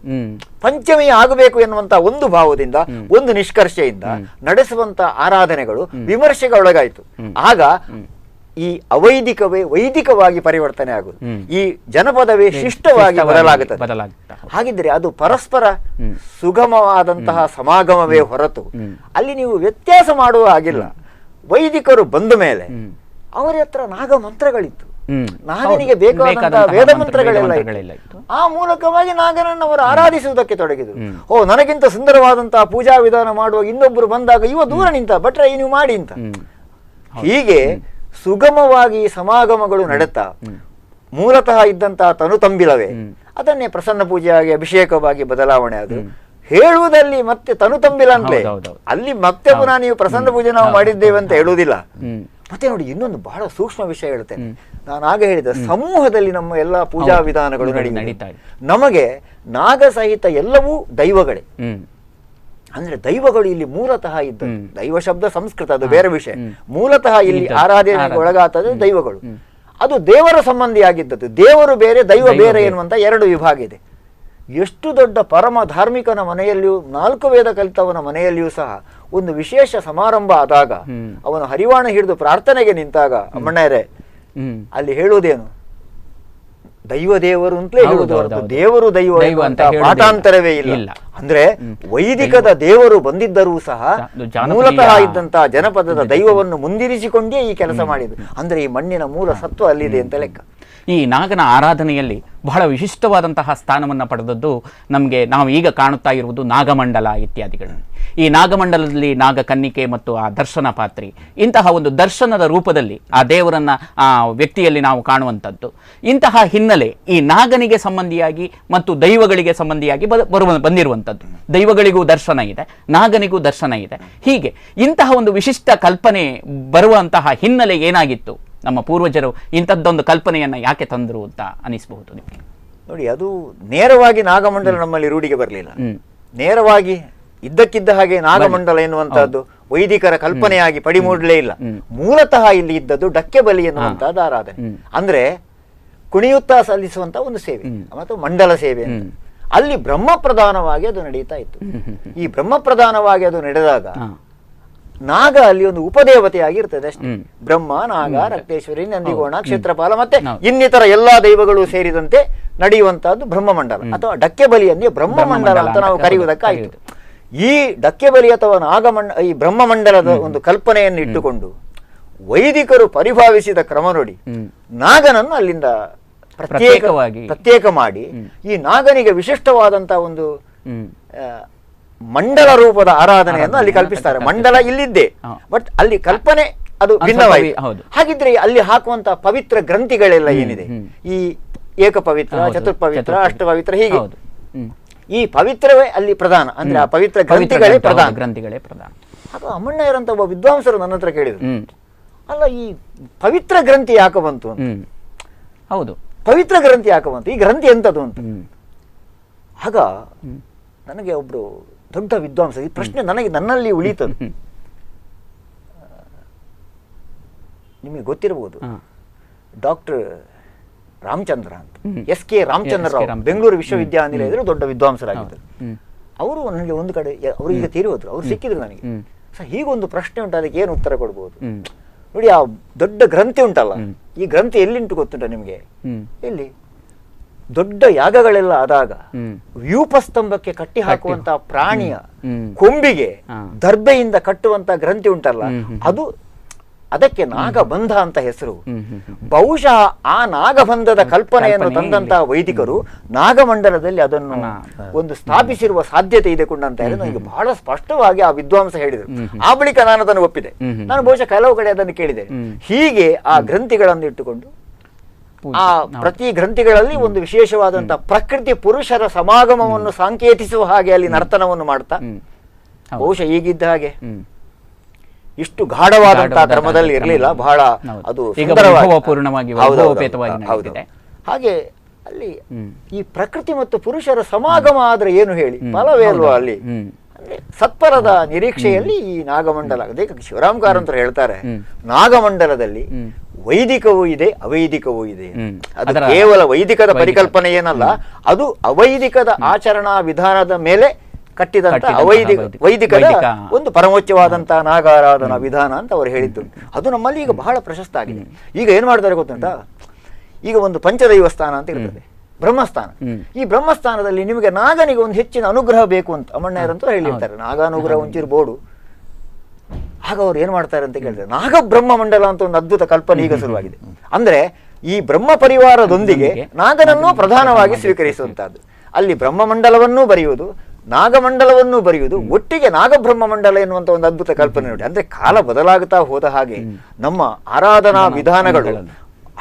ಪಂಚಮಿ ಆಗಬೇಕು ಎನ್ನುವಂತ ಒಂದು ಭಾವದಿಂದ, ಒಂದು ನಿಷ್ಕರ್ಷೆಯಿಂದ ನಡೆಸುವಂತ ಆರಾಧನೆಗಳು ವಿಮರ್ಶೆಗೊಳಗಾಯಿತು. ಆಗ ಈ ಅವೈದಿಕವೇ ವೈದಿಕವಾಗಿ ಪರಿವರ್ತನೆ ಆಗುವುದು, ಈ ಜನಪದವೇ ಶಿಷ್ಟವಾಗಿ ಬದಲಾಗುತ್ತದೆ. ಹಾಗಿದ್ರೆ ಅದು ಪರಸ್ಪರ ಸುಗಮವಾದಂತಹ ಸಮಾಗಮವೇ ಹೊರತು ಅಲ್ಲಿ ನೀವು ವ್ಯತ್ಯಾಸ ಮಾಡುವ ಹಾಗಿಲ್ಲ. ವೈದಿಕರು ಬಂದ ಮೇಲೆ ಅವರ ಹತ್ರ ನಾಗ ಮಂತ್ರಗಳಿತ್ತು, ನಾಗನಿಗೆ ಬೇಕಾದಂತಹ ವೇದ ಮಂತ್ರಗಳೆಲ್ಲ ಇತ್ತು. ಆ ಮೂಲಕವಾಗಿ ನಾಗನನ್ನು ಅವರು ಆರಾಧಿಸುವುದಕ್ಕೆ ತೊಡಗಿದರು. ನನಗಿಂತ ಸುಂದರವಾದಂತಹ ಪೂಜಾ ವಿಧಾನ ಮಾಡುವಾಗ ಇನ್ನೊಬ್ಬರು ಬಂದಾಗ ಇವ ದೂರ ನಿಂತ, ಭಟ್ರೆ ನೀವು ಮಾಡಿ ಅಂತ. ಹೀಗೆ ಸುಗಮವಾಗಿ ಸಮಾಗಮಗಳು ನಡೆತಾ ಮೂಲತಃ ಇದ್ದಂತಹ ತನು ತಂಬಿಲವೇ ಅದನ್ನೇ ಪ್ರಸನ್ನ ಪೂಜೆಯಾಗಿ ಅಭಿಷೇಕವಾಗಿ ಬದಲಾವಣೆ ಆದ್ರು. ಹೇಳುವುದಲ್ಲಿ ಮತ್ತೆ ತನು ತಂಬಿಲ ಅಂತಲೇ, ಅಲ್ಲಿ ಮತ್ತೆ ಪುನಃ ನೀವು ಪ್ರಸನ್ನ ಪೂಜೆ ನಾವು ಮಾಡಿದ್ದೇವೆ ಅಂತ ಹೇಳುವುದಿಲ್ಲ. ಮತ್ತೆ ನೋಡಿ, ಇನ್ನೊಂದು ಬಹಳ ಸೂಕ್ಷ್ಮ ವಿಷಯ ಹೇಳ್ತೇನೆ. ನಾನು ಆಗ ಹೇಳಿದ ಸಮೂಹದಲ್ಲಿ ನಮ್ಮ ಎಲ್ಲ ಪೂಜಾ ವಿಧಾನಗಳು ನಡೀತಾ ಇದೆ. ನಮಗೆ ನಾಗ ಸಹಿತ ಎಲ್ಲವೂ ದೈವಗಳೇ. ಅಂದ್ರೆ ದೈವಗಳು ಇಲ್ಲಿ ಮೂಲತಃ ಇದ್ದ, ದೈವ ಶಬ್ದ ಸಂಸ್ಕೃತ, ಅದು ಬೇರೆ ವಿಷಯ. ಮೂಲತಃ ಇಲ್ಲಿ ಆರಾಧನೆಗೆ ಒಳಗಾಗ್ತದೆ ದೈವಗಳು. ಅದು ದೇವರ ಸಂಬಂಧಿಯಾಗಿದ್ದದ್ದು. ದೇವರು ಬೇರೆ, ದೈವ ಬೇರೆ ಎನ್ನುವಂತ ಎರಡು ವಿಭಾಗ ಇದೆ. ಎಷ್ಟು ದೊಡ್ಡ ಪರಮ ಧಾರ್ಮಿಕನ ಮನೆಯಲ್ಲಿಯೂ, 4 ವೇದ ಕಲಿತವನ ಮನೆಯಲ್ಲಿಯೂ ಸಹ ಒಂದು ವಿಶೇಷ ಸಮಾರಂಭ ಆದಾಗ, ಅವನು ಹರಿವಾಣ ಹಿಡಿದು ಪ್ರಾರ್ಥನೆಗೆ ನಿಂತಾಗ, ಅಮ್ಮಣ್ಣರೇ ಅಲ್ಲಿ ಹೇಳುವುದೇನು? ದೈವ ದೇವರು ಅಂತಲೇ ಹೇಳುವುದು ಹೊರತು ದೇವರು ದೈವ ಅಂತ ಪಾಠಾಂತರವೇ ಇಲ್ಲ. ಅಂದ್ರೆ ವೈದಿಕದ ದೇವರು ಬಂದಿದ್ದರೂ ಸಹ ಮೂಲತಃ ಇದ್ದಂತಹ ಜನಪದದ ದೈವವನ್ನು ಮುಂದಿರಿಸಿಕೊಂಡೇ ಈ ಕೆಲಸ ಮಾಡಿದ್ರು. ಅಂದ್ರೆ ಈ ಮಣ್ಣಿನ ಮೂಲ ಸತ್ವ ಅಲ್ಲಿದೆ ಅಂತ ಲೆಕ್ಕ. ಈ ನಾಗನ ಆರಾಧನೆಯಲ್ಲಿ ಬಹಳ ವಿಶಿಷ್ಟವಾದಂತಹ ಸ್ಥಾನವನ್ನು ಪಡೆದದ್ದು ನಮಗೆ ನಾವು ಈಗ ಕಾಣುತ್ತಾ ಇರುವುದು ನಾಗಮಂಡಲ ಇತ್ಯಾದಿಗಳನ್ನು. ಈ ನಾಗಮಂಡಲದಲ್ಲಿ ನಾಗಕನ್ನಿಕೆ ಮತ್ತು ಆ ದರ್ಶನ ಪಾತ್ರಿ, ಇಂತಹ ಒಂದು ದರ್ಶನದ ರೂಪದಲ್ಲಿ ಆ ದೇವರನ್ನ ಆ ವ್ಯಕ್ತಿಯಲ್ಲಿ ನಾವು ಕಾಣುವಂಥದ್ದು. ಇಂತಹ ಹಿನ್ನೆಲೆ ಈ ನಾಗನಿಗೆ ಸಂಬಂಧಿಯಾಗಿ ಮತ್ತು ದೈವಗಳಿಗೆ ಸಂಬಂಧಿಯಾಗಿ ಬಂದಿರುವಂಥದ್ದು. ದೈವಗಳಿಗೂ ದರ್ಶನ ಇದೆ, ನಾಗನಿಗೂ ದರ್ಶನ ಇದೆ. ಹೀಗೆ ಇಂತಹ ಒಂದು ವಿಶಿಷ್ಟ ಕಲ್ಪನೆ ಬರುವಂತಹ ಹಿನ್ನೆಲೆ ಏನಾಗಿತ್ತು? ನಮ್ಮ ಪೂರ್ವಜರು ಇಂಥದ್ದೊಂದು ಕಲ್ಪನೆಯನ್ನ ಯಾಕೆ ತಂದರು ಅಂತ ಅನಿಸಬಹುದು ನಿಮಗೆ? ನೋಡಿ, ಅದು ನೇರವಾಗಿ ನಾಗಮಂಡಲ ನಮ್ಮಲ್ಲಿ ರೂಢಿಗೆ ಬರಲಿಲ್ಲ. ನೇರವಾಗಿ ಇದ್ದಕ್ಕಿದ್ದ ಹಾಗೆ ನಾಗಮಂಡಲ ಎನ್ನುವಂತಹದ್ದು ವೈದಿಕರ ಕಲ್ಪನೆಯಾಗಿ ಪಡಿಮೂಡಲೇ ಇಲ್ಲ. ಮೂಲತಃ ಇಲ್ಲಿ ಇದ್ದದ್ದು ಡಕ್ಕೆ ಬಲಿ ಎನ್ನುವಂತಹದ್ದು ಆರಾಧನೆ. ಅಂದ್ರೆ ಕುಣಿಯುತ್ತಾ ಸಲ್ಲಿಸುವಂತ ಒಂದು ಸೇವೆ ಮತ್ತು ಮಂಡಲ ಸೇವೆ ಅಂತ. ಅಲ್ಲಿ ಬ್ರಹ್ಮ ಪ್ರಧಾನವಾಗಿ ಅದು ನಡೀತಾ ಇತ್ತು. ಈ ಬ್ರಹ್ಮ ಪ್ರಧಾನವಾಗಿ ಅದು ನಡೆದಾಗ ನಾಗ ಅಲ್ಲಿ ಒಂದು ಉಪದೇವತೆಯಾಗಿ ಇರ್ತದೆ ಅಷ್ಟೇ. ಬ್ರಹ್ಮ, ನಾಗ, ರಕ್ತೇಶ್ವರಿ, ನಂದಿಗೋಣ, ಕ್ಷೇತ್ರಪಾಲ ಮತ್ತೆ ಇನ್ನಿತರ ಎಲ್ಲಾ ದೈವಗಳು ಸೇರಿದಂತೆ ನಡೆಯುವಂತಹದ್ದು ಬ್ರಹ್ಮಮಂಡಲ ಅಥವಾ ಡಕ್ಕೆ ಬಲಿಯನ್ನೇ ಬ್ರಹ್ಮಮಂಡಲ ಅಂತ ನಾವು ಕರೆಯುವುದಕ್ಕಾಯಿತು. ಈ ಡಕ್ಕೆ ಬಲಿ ಅಥವಾ ಈ ಬ್ರಹ್ಮಮಂಡಲದ ಒಂದು ಕಲ್ಪನೆಯನ್ನು ಇಟ್ಟುಕೊಂಡು ವೈದಿಕರು ಪರಿಭಾವಿಸಿದ ಕ್ರಮ ನೋಡಿ, ನಾಗನನ್ನು ಅಲ್ಲಿಂದ ಪ್ರತ್ಯೇಕ ಮಾಡಿ ಈ ನಾಗನಿಗೆ ವಿಶಿಷ್ಟವಾದಂತಹ ಒಂದು ಮಂಡಲ ರೂಪದ ಆರಾಧನೆಯನ್ನು ಅಲ್ಲಿ ಕಲ್ಪಿಸ್ತಾರೆ. ಮಂಡಲ ಇಲ್ಲಿದ್ದೆ, ಬಟ್ ಅಲ್ಲಿ ಕಲ್ಪನೆ ಅದು ಭಿನ್ನವಾಯಿತು. ಹಾಗಿದ್ರೆ ಅಲ್ಲಿ ಹಾಕುವಂತ ಪವಿತ್ರ ಗ್ರಂಥಿಗಳೆಲ್ಲ ಏನಿದೆ, ಈ ಏಕಪವಿತ್ರ, ಚತುರ್ಪವಿತ್ರ, ಅಷ್ಟಪವಿತ್ರ, ಹೀಗೆ ಈ ಪವಿತ್ರವೇ ಅಲ್ಲಿ ಪ್ರಧಾನ. ಅಂದ್ರೆ ಆ ಪವಿತ್ರ ಗ್ರಂಥಿಗಳೇ ಪ್ರಧಾನ. ಆಗ ಅಮ್ಮಣ್ಣಯ್ಯರಂತ ಒಬ್ಬ ವಿದ್ವಾಂಸರು ನನ್ನ ಹತ್ರ ಕೇಳಿದ್ರು, ಅಲ್ಲ ಈ ಪವಿತ್ರ ಗ್ರಂಥಿ ಯಾಕೆ ಬಂತು ಅಂತ. ಹೌದು, ಪವಿತ್ರ ಗ್ರಂಥಿ ಯಾಕೆ ಬಂತು, ಈ ಗ್ರಂಥಿ ಎಂತದು ಅಂತ. ಆಗ ನನಗೆ ಒಬ್ರು ದೊಡ್ಡ ವಿದ್ವಾಂಸ ಈ ಪ್ರಶ್ನೆ ನನ್ನಲ್ಲಿ ಉಳಿತದು. ನಿಮಗೆ ಗೊತ್ತಿರಬಹುದು, ಡಾಕ್ಟರ್ ರಾಮಚಂದ್ರ ಅಂತ, SK ರಾಮಚಂದ್ರ ರಾವ್, ಬೆಂಗಳೂರು ವಿಶ್ವವಿದ್ಯಾನಿಲಯದಲ್ಲಿ ದೊಡ್ಡ ವಿದ್ವಾಂಸರಾಗಿದ್ದರು. ಅವರು ನನಗೆ ಒಂದು ಕಡೆ, ಅವರು ಈಗ ತೀರಿ ಹೋದ್ರು, ಅವ್ರು ಸಿಕ್ಕಿದ್ರು ನನಗೆ. ಹೀಗೊಂದು ಪ್ರಶ್ನೆ ಉಂಟು, ಅದಕ್ಕೆ ಏನು ಉತ್ತರ ಕೊಡ್ಬೋದು ನೋಡಿ. ಆ ದೊಡ್ಡ ಗ್ರಂಥಿ ಉಂಟಲ್ಲ, ಈ ಗ್ರಂಥಿ ಎಲ್ಲಿಂಟು ಗೊತ್ತುಂಟ ನಿಮ್ಗೆ? ಎಲ್ಲಿ ದೊಡ್ಡ ಯಾಗಗಳೆಲ್ಲ ಆದಾಗ ವ್ಯೂಪಸ್ತಂಭಕ್ಕೆ ಕಟ್ಟಿ ಹಾಕುವಂತಹ ಪ್ರಾಣಿಯ ಕೊಂಬಿಗೆ ದರ್ಬೆಯಿಂದ ಕಟ್ಟುವಂತ ಗ್ರಂಥಿ ಉಂಟಲ್ಲ, ಅದಕ್ಕೆ ನಾಗಬಂಧ ಅಂತ ಹೆಸರು. ಬಹುಶಃ ಆ ನಾಗಬಂಧದ ಕಲ್ಪನೆಯನ್ನು ತಂದಂತಹ ವೈದಿಕರು ನಾಗಮಂಡಲದಲ್ಲಿ ಅದನ್ನು ಒಂದು ಸ್ಥಾಪಿಸಿರುವ ಸಾಧ್ಯತೆ ಇದೆ ಕೊಂಡಂತ ಹೇಳಿ ನನಗೆ ಬಹಳ ಸ್ಪಷ್ಟವಾಗಿ ಆ ವಿದ್ವಾಂಸ ಹೇಳಿದರು. ಆ ಬಳಿಕ ನಾನು ಅದನ್ನು ಒಪ್ಪಿದೆ. ನಾನು ಬಹುಶಃ ಕೆಲವು ಕಡೆ ಅದನ್ನು ಕೇಳಿದೆ. ಹೀಗೆ ಆ ಗ್ರಂಥಿಗಳನ್ನು ಇಟ್ಟುಕೊಂಡು ಆ ಪ್ರತಿ ಗ್ರಂಥಿಗಳಲ್ಲಿ ಒಂದು ವಿಶೇಷವಾದಂತಹ ಪ್ರಕೃತಿ ಪುರುಷರ ಸಮಾಗಮವನ್ನು ಸಾಂಕೇತಿಸುವ ಹಾಗೆ ಅಲ್ಲಿ ನರ್ತನವನ್ನು ಮಾಡ್ತಾ, ಬಹುಶಃ ಈಗಿದ್ದ ಹಾಗೆ ಇಷ್ಟು ಗಾಢವಾದಂತಹ ಕ್ರಮದಲ್ಲಿ ಇರಲಿಲ್ಲ, ಬಹಳ ಅದು ಹಾಗೆ ಅಲ್ಲಿ ಈ ಪ್ರಕೃತಿ ಮತ್ತು ಪುರುಷರ ಸಮಾಗಮ ಆದ್ರೆ ಏನು ಹೇಳಿ ಫಲವೇ ಅಲ್ವಾ ಅಲ್ಲಿ. ಅಂದ್ರೆ ಸತ್ವರದ ನಿರೀಕ್ಷೆಯಲ್ಲಿ ಈ ನಾಗಮಂಡಲ, ಅದೇ ಶಿವರಾಮ್ ಕಾರಂತರು ಹೇಳ್ತಾರೆ, ನಾಗಮಂಡಲದಲ್ಲಿ ವೈದಿಕವೂ ಇದೆ, ಅವೈದಿಕವೂ ಇದೆ. ಅದು ಕೇವಲ ವೈದಿಕದ ಪರಿಕಲ್ಪನೆ ಏನಲ್ಲ, ಅದು ಅವೈದಿಕದ ಆಚರಣಾ ವಿಧಾನದ ಮೇಲೆ ಕಟ್ಟಿದಂತ ವೈದಿಕದ ಒಂದು ಪರಮೋಚ್ಚವಾದಂತಹ ನಾಗಾರಾಧನಾ ವಿಧಾನ ಅಂತ ಅವರು ಹೇಳಿದ್ದು. ಅದು ನಮ್ಮಲ್ಲಿ ಈಗ ಬಹಳ ಪ್ರಶಸ್ತ ಆಗಿದೆ. ಈಗ ಏನ್ ಮಾಡ್ತಾರೆ ಗೊತ್ತುಂಟ, ಈಗ ಒಂದು ಪಂಚದೈವ ಸ್ಥಾನ ಅಂತ ಇರ್ತದೆ, ಬ್ರಹ್ಮಸ್ಥಾನ. ಈ ಬ್ರಹ್ಮಸ್ಥಾನದಲ್ಲಿ ನಿಮಗೆ ನಾಗನಿಗೆ ಒಂದು ಹೆಚ್ಚಿನ ಅನುಗ್ರಹ ಬೇಕು ಅಂತ ಅಮ್ಮಣ್ಣಯ್ಯರಂತೂ ಹೇಳಿರ್ತಾರೆ, ನಾಗಾನುಗ್ರಹ ಒಂಚಿರ್ಬೋದು. ಆಗ ಅವ್ರು ಏನ್ ಮಾಡ್ತಾರೆ ಅಂತ ಕೇಳಿದ್ರೆ, ನಾಗ ಬ್ರಹ್ಮ ಮಂಡಲ ಅಂತ ಒಂದು ಅದ್ಭುತ ಕಲ್ಪನೆ ಈಗ ಶುರುವಾಗಿದೆ. ಅಂದ್ರೆ ಈ ಬ್ರಹ್ಮ ಪರಿವಾರದೊಂದಿಗೆ ನಾಗನನ್ನು ಪ್ರಧಾನವಾಗಿ ಸ್ವೀಕರಿಸುವಂತಹದ್ದು. ಅಲ್ಲಿ ಬ್ರಹ್ಮ ಮಂಡಲವನ್ನೂ ಬರೆಯುವುದು, ನಾಗಮಂಡಲವನ್ನು ಬರೆಯುವುದು, ಒಟ್ಟಿಗೆ ನಾಗಬ್ರಹ್ಮ ಮಂಡಲ ಎನ್ನುವಂತ ಒಂದು ಅದ್ಭುತ ಕಲ್ಪನೆ ನೋಡಿ. ಅಂದ್ರೆ ಕಾಲ ಬದಲಾಗುತ್ತಾ ಹೋದ ಹಾಗೆ ನಮ್ಮ ಆರಾಧನಾ ವಿಧಾನಗಳು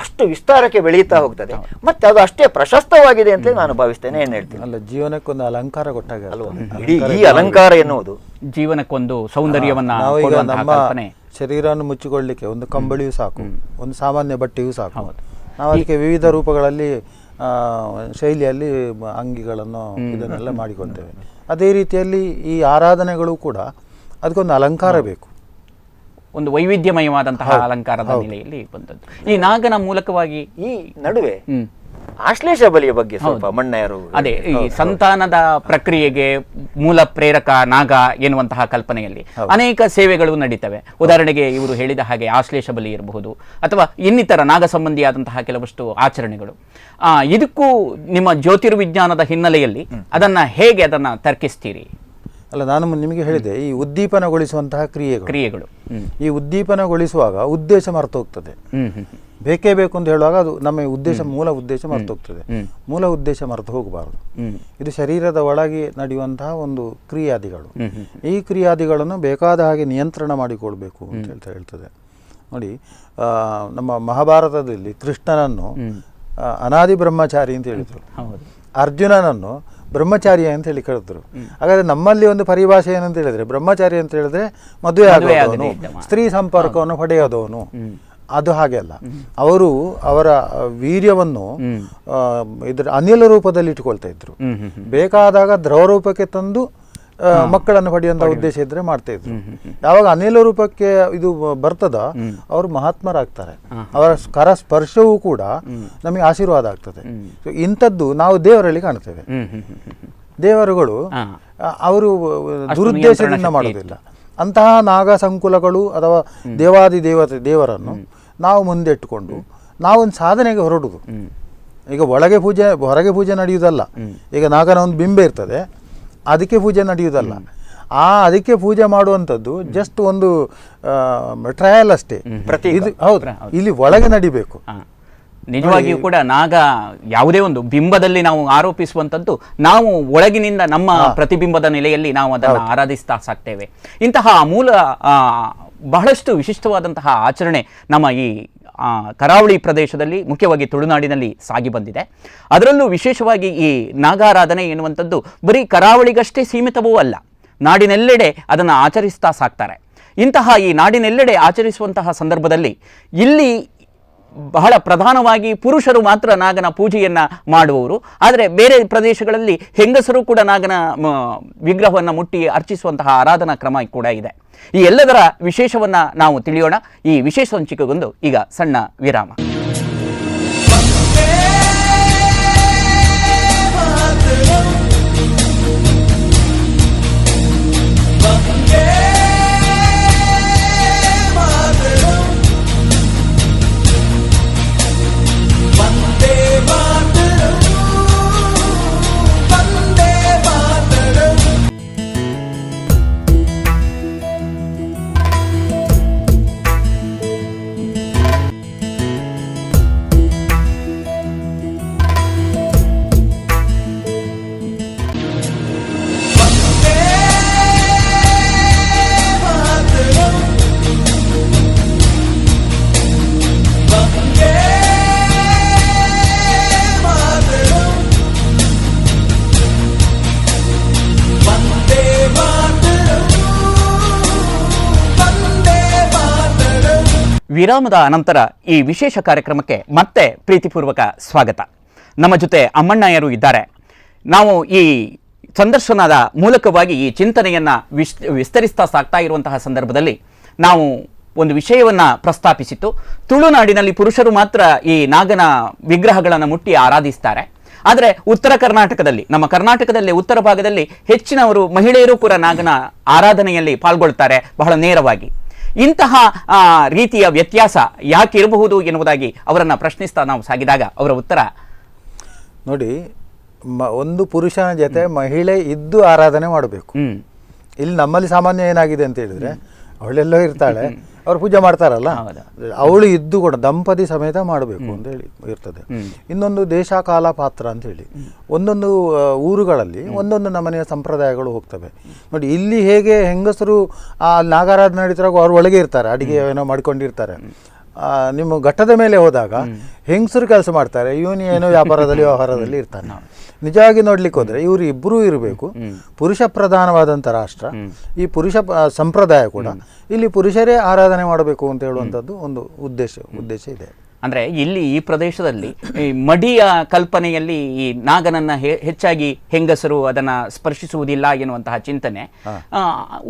ಅಷ್ಟು ವಿಸ್ತಾರಕ್ಕೆ ಬೆಳೆಯುತ್ತಾ ಹೋಗ್ತದೆ, ಮತ್ತೆ ಅದು ಅಷ್ಟೇ ಪ್ರಶಸ್ತವಾಗಿದೆ ಅಂತ ನಾನು ಭಾವಿಸ್ತೇನೆ. ಏನ್ ಹೇಳ್ತೀನಿ, ಅಲ್ಲ, ಜೀವನಕ್ಕೊಂದು ಅಲಂಕಾರ ಕೊಟ್ಟಾಗ ಅಲ್ವಾ ಇಡೀ ಈ ಅಲಂಕಾರ ಎನ್ನುವುದು ಜೀವನಕ್ಕೊಂದು ಸೌಂದರ್ಯವನ್ನ. ನಮ್ಮ ಶರೀರವನ್ನು ಮುಚ್ಚಿಕೊಳ್ಳಿಕ್ಕೆ ಒಂದು ಕಂಬಳಿಯೂ ಸಾಕು, ಒಂದು ಸಾಮಾನ್ಯ ಬಟ್ಟೆಯೂ ಸಾಕು. ನಾವು ಅದಕ್ಕೆ ವಿವಿಧ ರೂಪಗಳಲ್ಲಿ ಶೈಲಿಯಲ್ಲಿ ಅಂಗಿಗಳನ್ನು ಇದನ್ನೆಲ್ಲ ಮಾಡಿಕೊಳ್ತೇವೆ. ಅದೇ ರೀತಿಯಲ್ಲಿ ಈ ಆರಾಧನೆಗಳು ಕೂಡ ಅದಕ್ಕೊಂದು ಅಲಂಕಾರ ಬೇಕು, ಒಂದು ವೈವಿಧ್ಯಮಯವಾದಂತಹ ಅಲಂಕಾರದ ನೆಲೆಯಲ್ಲಿ ಬಂದದ್ದು. ಈ ನಾಗನ ಮೂಲಕವಾಗಿ ಈ ನಡುವೆ ಆಶ್ಲೇಷ ಬಲಿಯ ಬಗ್ಗೆ ಸ್ವಲ್ಪ ಮಣ್ಣಯ್ಯರು ಅದೇ ಈ ಸಂತಾನದ ಪ್ರಕ್ರಿಯೆಗೆ ಮೂಲ ಪ್ರೇರಕ ನಾಗ ಎನ್ನುವಂತಹ ಕಲ್ಪನೆಯಲ್ಲಿ ಅನೇಕ ಸೇವೆಗಳು ನಡೀತವೆ. ಉದಾಹರಣೆಗೆ ಇವರು ಹೇಳಿದ ಹಾಗೆ ಆಶ್ಲೇಷ ಬಲಿ ಇರಬಹುದು ಅಥವಾ ಇನ್ನಿತರ ನಾಗ ಸಂಬಂಧಿಯಾದಂತಹ ಕೆಲವಷ್ಟು ಆಚರಣೆಗಳು. ಇದಕ್ಕೂ ನಿಮ್ಮ ಜ್ಯೋತಿರ್ವಿಜ್ಞಾನದ ಹಿನ್ನೆಲೆಯಲ್ಲಿ ಹೇಗೆ ಅದನ್ನ ತರ್ಕಿಸ್ತೀರಿ? ಅಲ್ಲ, ನಾನು ನಿಮಗೆ ಹೇಳಿದೆ ಈ ಉದ್ದೀಪನಗೊಳಿಸುವಂತಹ ಕ್ರಿಯೆಗಳು ಈ ಉದ್ದೀಪನಗೊಳಿಸುವಾಗ ಉದ್ದೇಶ ಮರ್ತೋಗ್ತದೆ. ಬೇಕೇ ಬೇಕು ಅಂತ ಹೇಳುವಾಗ ಅದು ನಮ್ಮ ಮೂಲ ಉದ್ದೇಶ ಮರ್ತೋಗ್ತದೆ. ಮೂಲ ಉದ್ದೇಶ ಮರೆತು ಹೋಗಬಾರದು. ಇದು ಶರೀರದ ಒಳಗೆ ನಡೆಯುವಂತಹ ಒಂದು ಕ್ರಿಯಾದಿಗಳು. ಈ ಕ್ರಿಯಾದಿಗಳನ್ನು ಬೇಕಾದ ಹಾಗೆ ನಿಯಂತ್ರಣ ಮಾಡಿಕೊಳ್ಬೇಕು ಅಂತ ಹೇಳ್ತದೆ. ನೋಡಿ, ನಮ್ಮ ಮಹಾಭಾರತದಲ್ಲಿ ಕೃಷ್ಣನನ್ನು ಅನಾದಿ ಬ್ರಹ್ಮಚಾರಿ ಅಂತ ಹೇಳಿದ್ರು, ಅರ್ಜುನನನ್ನು ಬ್ರಹ್ಮಚಾರಿ ಅಂತ ಹೇಳಿ ಕರೆದ್ರು. ಹಾಗಾದ್ರೆ ನಮ್ಮಲ್ಲಿ ಒಂದು ಪರಿಭಾಷೆ ಏನಂತ ಹೇಳಿದ್ರೆ, ಬ್ರಹ್ಮಚಾರಿ ಅಂತ ಹೇಳಿದ್ರೆ ಮದುವೆ ಆಗೋದವನು, ಸ್ತ್ರೀ ಸಂಪರ್ಕವನ್ನು ಪಡೆಯೋದವನು. ಅದು ಹಾಗೆ ಅಲ್ಲ. ಅವರ ವೀರ್ಯವನ್ನು ಇದರ ಅನಿಲ ರೂಪದಲ್ಲಿ ಇಟ್ಕೊಳ್ತಾ ಇದ್ರು. ಬೇಕಾದಾಗ ದ್ರವ ರೂಪಕ್ಕೆ ತಂದು ಮಕ್ಕಳನ್ನು ಪಡೆಯುವಂತ ಉದ್ದೇಶ ಇದ್ರೆ ಮಾಡ್ತಾ ಇದ್ರು. ಯಾವಾಗ ಅನಿಲ ರೂಪಕ್ಕೆ ಇದು ಬರ್ತದ ಅವರು ಮಹಾತ್ಮರಾಗ್ತಾರೆ. ಅವರ ಕರ ಸ್ಪರ್ಶವೂ ಕೂಡ ನಮಗೆ ಆಶೀರ್ವಾದ ಆಗ್ತದೆ. ಇಂಥದ್ದು ನಾವು ದೇವರಲ್ಲಿ ಕಾಣ್ತೇವೆ. ದೇವರುಗಳು ಅವರು ದುರುದ್ದೇಶದಿಂದ ಮಾಡೋದಿಲ್ಲ. ಅಂತಹ ನಾಗ ಸಂಕುಲಗಳು ಅಥವಾ ದೇವಾದಿ ದೇವರನ್ನು ನಾವು ಮುಂದೆ ಇಟ್ಟುಕೊಂಡು ನಾವೊಂದು ಸಾಧನೆಗೆ ಹೊರಡುದು. ಈಗ ಹೊರಗೆ ಪೂಜೆ ನಡೆಯುವುದಲ್ಲ. ಈಗ ನಾಗನ ಒಂದು ಬಿಂಬೆ ಇರ್ತದೆ, ಅದಕ್ಕೆ ಪೂಜೆ ನಡೆಯುವುದಲ್ಲ. ಅದಕ್ಕೆ ಪೂಜೆ ಮಾಡುವಂಥದ್ದು ಜಸ್ಟ್ ಒಂದು ಟ್ರಯಲ್ ಅಷ್ಟೇ. ಇದು ಹೌದು, ಇಲ್ಲಿ ಒಳಗೆ ನಡಿಬೇಕು. ನಿಜವಾಗಿಯೂ ಕೂಡ ನಾಗ ಯಾವುದೇ ಒಂದು ಬಿಂಬದಲ್ಲಿ ನಾವು ಆರೋಪಿಸುವಂಥದ್ದು ನಾವು ಒಳಗಿನಿಂದ ನಮ್ಮ ಪ್ರತಿಬಿಂಬದ ನೆಲೆಯಲ್ಲಿ ನಾವು ಅದನ್ನು ಆರಾಧಿಸ್ತಾ ಸಾಕ್ತೇವೆ. ಇಂತಹ ಮೂಲ ಬಹಳಷ್ಟು ವಿಶಿಷ್ಟವಾದಂತಹ ಆಚರಣೆ ನಮ್ಮ ಈ ಕರಾವಳಿ ಪ್ರದೇಶದಲ್ಲಿ, ಮುಖ್ಯವಾಗಿ ತುಳುನಾಡಿನಲ್ಲಿ ಸಾಗಿ ಬಂದಿದೆ. ಅದರಲ್ಲೂ ವಿಶೇಷವಾಗಿ ಈ ನಾಗಾರಾಧನೆ ಎನ್ನುವಂಥದ್ದು ಬರೀ ಕರಾವಳಿಗಷ್ಟೇ ಸೀಮಿತವೂ ಅಲ್ಲ, ನಾಡಿನೆಲ್ಲೆಡೆ ಅದನ್ನು ಆಚರಿಸ್ತಾ ಸಾಕ್ತಾರೆ. ಇಂತಹ ಈ ನಾಡಿನೆಲ್ಲೆಡೆ ಆಚರಿಸುವಂತಹ ಸಂದರ್ಭದಲ್ಲಿ ಇಲ್ಲಿ ಬಹಳ ಪ್ರಧಾನವಾಗಿ ಪುರುಷರು ಮಾತ್ರ ನಾಗನ ಪೂಜೆಯನ್ನು ಮಾಡುವವರು. ಆದರೆ ಬೇರೆ ಪ್ರದೇಶಗಳಲ್ಲಿ ಹೆಂಗಸರು ಕೂಡ ನಾಗನ ವಿಗ್ರಹವನ್ನು ಮುಟ್ಟಿ ಅರ್ಚಿಸುವಂತಹ ಆರಾಧನಾ ಕ್ರಮ ಕೂಡ ಇದೆ. ಈ ಎಲ್ಲದರ ವಿಶೇಷವನ್ನು ನಾವು ತಿಳಿಯೋಣ. ಈ ವಿಶೇಷ ಸಂಚಿಕೆಗೊಂದು ಈಗ ಸಣ್ಣ ವಿರಾಮ. ವಿರಾಮದ ಅನಂತರ ಈ ವಿಶೇಷ ಕಾರ್ಯಕ್ರಮಕ್ಕೆ ಮತ್ತೆ ಪ್ರೀತಿಪೂರ್ವಕ ಸ್ವಾಗತ. ನಮ್ಮ ಜೊತೆ ಅಮ್ಮಣ್ಣಯ್ಯರು ಇದ್ದಾರೆ. ನಾವು ಈ ಸಂದರ್ಶನದ ಮೂಲಕವಾಗಿ ಈ ಚಿಂತನೆಯನ್ನು ವಿಸ್ತರಿಸ್ತಾ ಸಾಕ್ತಾ ಇರುವಂತಹ ಸಂದರ್ಭದಲ್ಲಿ ನಾವು ಒಂದು ವಿಷಯವನ್ನು ಪ್ರಸ್ತಾಪಿಸಿತ್ತು. ತುಳುನಾಡಿನಲ್ಲಿ ಪುರುಷರು ಮಾತ್ರ ಈ ನಾಗನ ವಿಗ್ರಹಗಳನ್ನು ಮುಟ್ಟಿ ಆರಾಧಿಸ್ತಾರೆ. ಆದರೆ ಉತ್ತರ ಕರ್ನಾಟಕದಲ್ಲಿ, ನಮ್ಮ ಕರ್ನಾಟಕದಲ್ಲಿ ಉತ್ತರ ಭಾಗದಲ್ಲಿ ಹೆಚ್ಚಿನವರು ಮಹಿಳೆಯರು ಕೂಡ ನಾಗನ ಆರಾಧನೆಯಲ್ಲಿ ಪಾಲ್ಗೊಳ್ತಾರೆ ಬಹಳ ನೇರವಾಗಿ. ಇಂತಹ ರೀತಿಯ ವ್ಯತ್ಯಾಸ ಯಾಕಿರಬಹುದು ಎನ್ನುವುದಾಗಿ ಅವರನ್ನು ಪ್ರಶ್ನಿಸ್ತಾ ನಾವು ಸಾಗಿದಾಗ ಅವರ ಉತ್ತರ ನೋಡಿ, ಒಂದು ಪುರುಷನ ಜೊತೆ ಮಹಿಳೆ ಇದ್ದು ಆರಾಧನೆ ಮಾಡಬೇಕು. ಇಲ್ಲಿ ನಮ್ಮಲ್ಲಿ ಸಾಮಾನ್ಯ ಏನಾಗಿದೆ ಅಂತ ಹೇಳಿದ್ರೆ, ಅವಳೆಲ್ಲೋ ಇರ್ತಾಳೆ, ಅವ್ರು ಪೂಜೆ ಮಾಡ್ತಾರಲ್ಲ, ಅವಳು ಇದ್ದು ಕೂಡ ದಂಪತಿ ಸಮೇತ ಮಾಡಬೇಕು ಅಂತ ಹೇಳಿ ಇರ್ತದೆ. ಇನ್ನೊಂದು ದೇಶ ಕಾಲ ಪಾತ್ರ ಅಂತ ಹೇಳಿ ಒಂದೊಂದು ಊರುಗಳಲ್ಲಿ ಒಂದೊಂದು ನಮನೆಯ ಸಂಪ್ರದಾಯಗಳು ಹೋಗ್ತವೆ. ನೋಡಿ, ಇಲ್ಲಿ ಹೇಗೆ ಹೆಂಗಸರು ಆ ನಾಗಾರಾಧನೆ ನಡೀತಾಗ ಅವ್ರ ಒಳಗೆ ಇರ್ತಾರೆ, ಅಡಿಗೆ ಏನೋ ಮಾಡ್ಕೊಂಡಿರ್ತಾರೆ. ನಿಮ್ಮ ಘಟ್ಟದ ಮೇಲೆ ಹೋದಾಗ ಹೆಂಗಸರು ಕೆಲಸ ಮಾಡ್ತಾರೆ, ಇವನು ಏನೋ ವ್ಯವಹಾರದಲ್ಲಿ ಇರ್ತಾನೆ. ನಿಜವಾಗಿ ನೋಡ್ಲಿಕ್ಕೆ ಹೋದ್ರೆ ಇವರು ಇಬ್ಬರೂ ಇರಬೇಕು. ಪುರುಷ ಪ್ರಧಾನವಾದಂಥ ರಾಷ್ಟ್ರ, ಈ ಪುರುಷ ಸಂಪ್ರದಾಯ ಕೂಡ ಇಲ್ಲಿ ಪುರುಷರೇ ಆರಾಧನೆ ಮಾಡಬೇಕು ಅಂತ ಹೇಳುವಂಥದ್ದು ಒಂದು ಉದ್ದೇಶ ಇದೆ. ಅಂದ್ರೆ ಇಲ್ಲಿ ಈ ಪ್ರದೇಶದಲ್ಲಿ ಈ ಮಡಿಯ ಕಲ್ಪನೆಯಲ್ಲಿ ಈ ನಾಗನನ್ನ ಹೆಚ್ಚಾಗಿ ಹೆಂಗಸರು ಅದನ್ನ ಸ್ಪರ್ಶಿಸುವುದಿಲ್ಲ ಎನ್ನುವಂತಹ ಚಿಂತನೆ,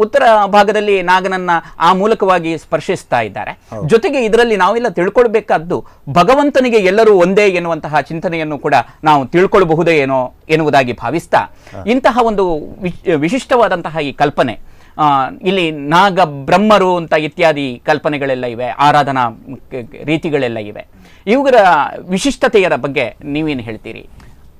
ಉತ್ತರ ಭಾಗದಲ್ಲಿ ನಾಗನನ್ನ ಆ ಮೂಲಕವಾಗಿ ಸ್ಪರ್ಶಿಸ್ತಾ ಇದ್ದಾರೆ. ಜೊತೆಗೆ ಇದರಲ್ಲಿ ನಾವೆಲ್ಲ ತಿಳ್ಕೊಳ್ಬೇಕಾದ್ದು ಭಗವಂತನಿಗೆ ಎಲ್ಲರೂ ಒಂದೇ ಎನ್ನುವಂತಹ ಚಿಂತನೆಯನ್ನು ಕೂಡ ನಾವು ತಿಳ್ಕೊಳ್ಬಹುದೇ ಏನೋ ಎನ್ನುವುದಾಗಿ ಭಾವಿಸ್ತಾ ಇಂತಹ ಒಂದು ವಿಶಿಷ್ಟವಾದಂತಹ ಈ ಕಲ್ಪನೆ, ಇಲ್ಲಿ ನಾಗ ಬ್ರಹ್ಮರು ಅಂತ ಇತ್ಯಾದಿ ಕಲ್ಪನೆಗಳೆಲ್ಲ ಇವೆ, ಆರಾಧನಾ ರೀತಿಗಳೆಲ್ಲ ಇವೆ. ಇವುಗಳ ವಿಶಿಷ್ಟತೆಯರ ಬಗ್ಗೆ ನೀವೇನು ಹೇಳ್ತೀರಿ?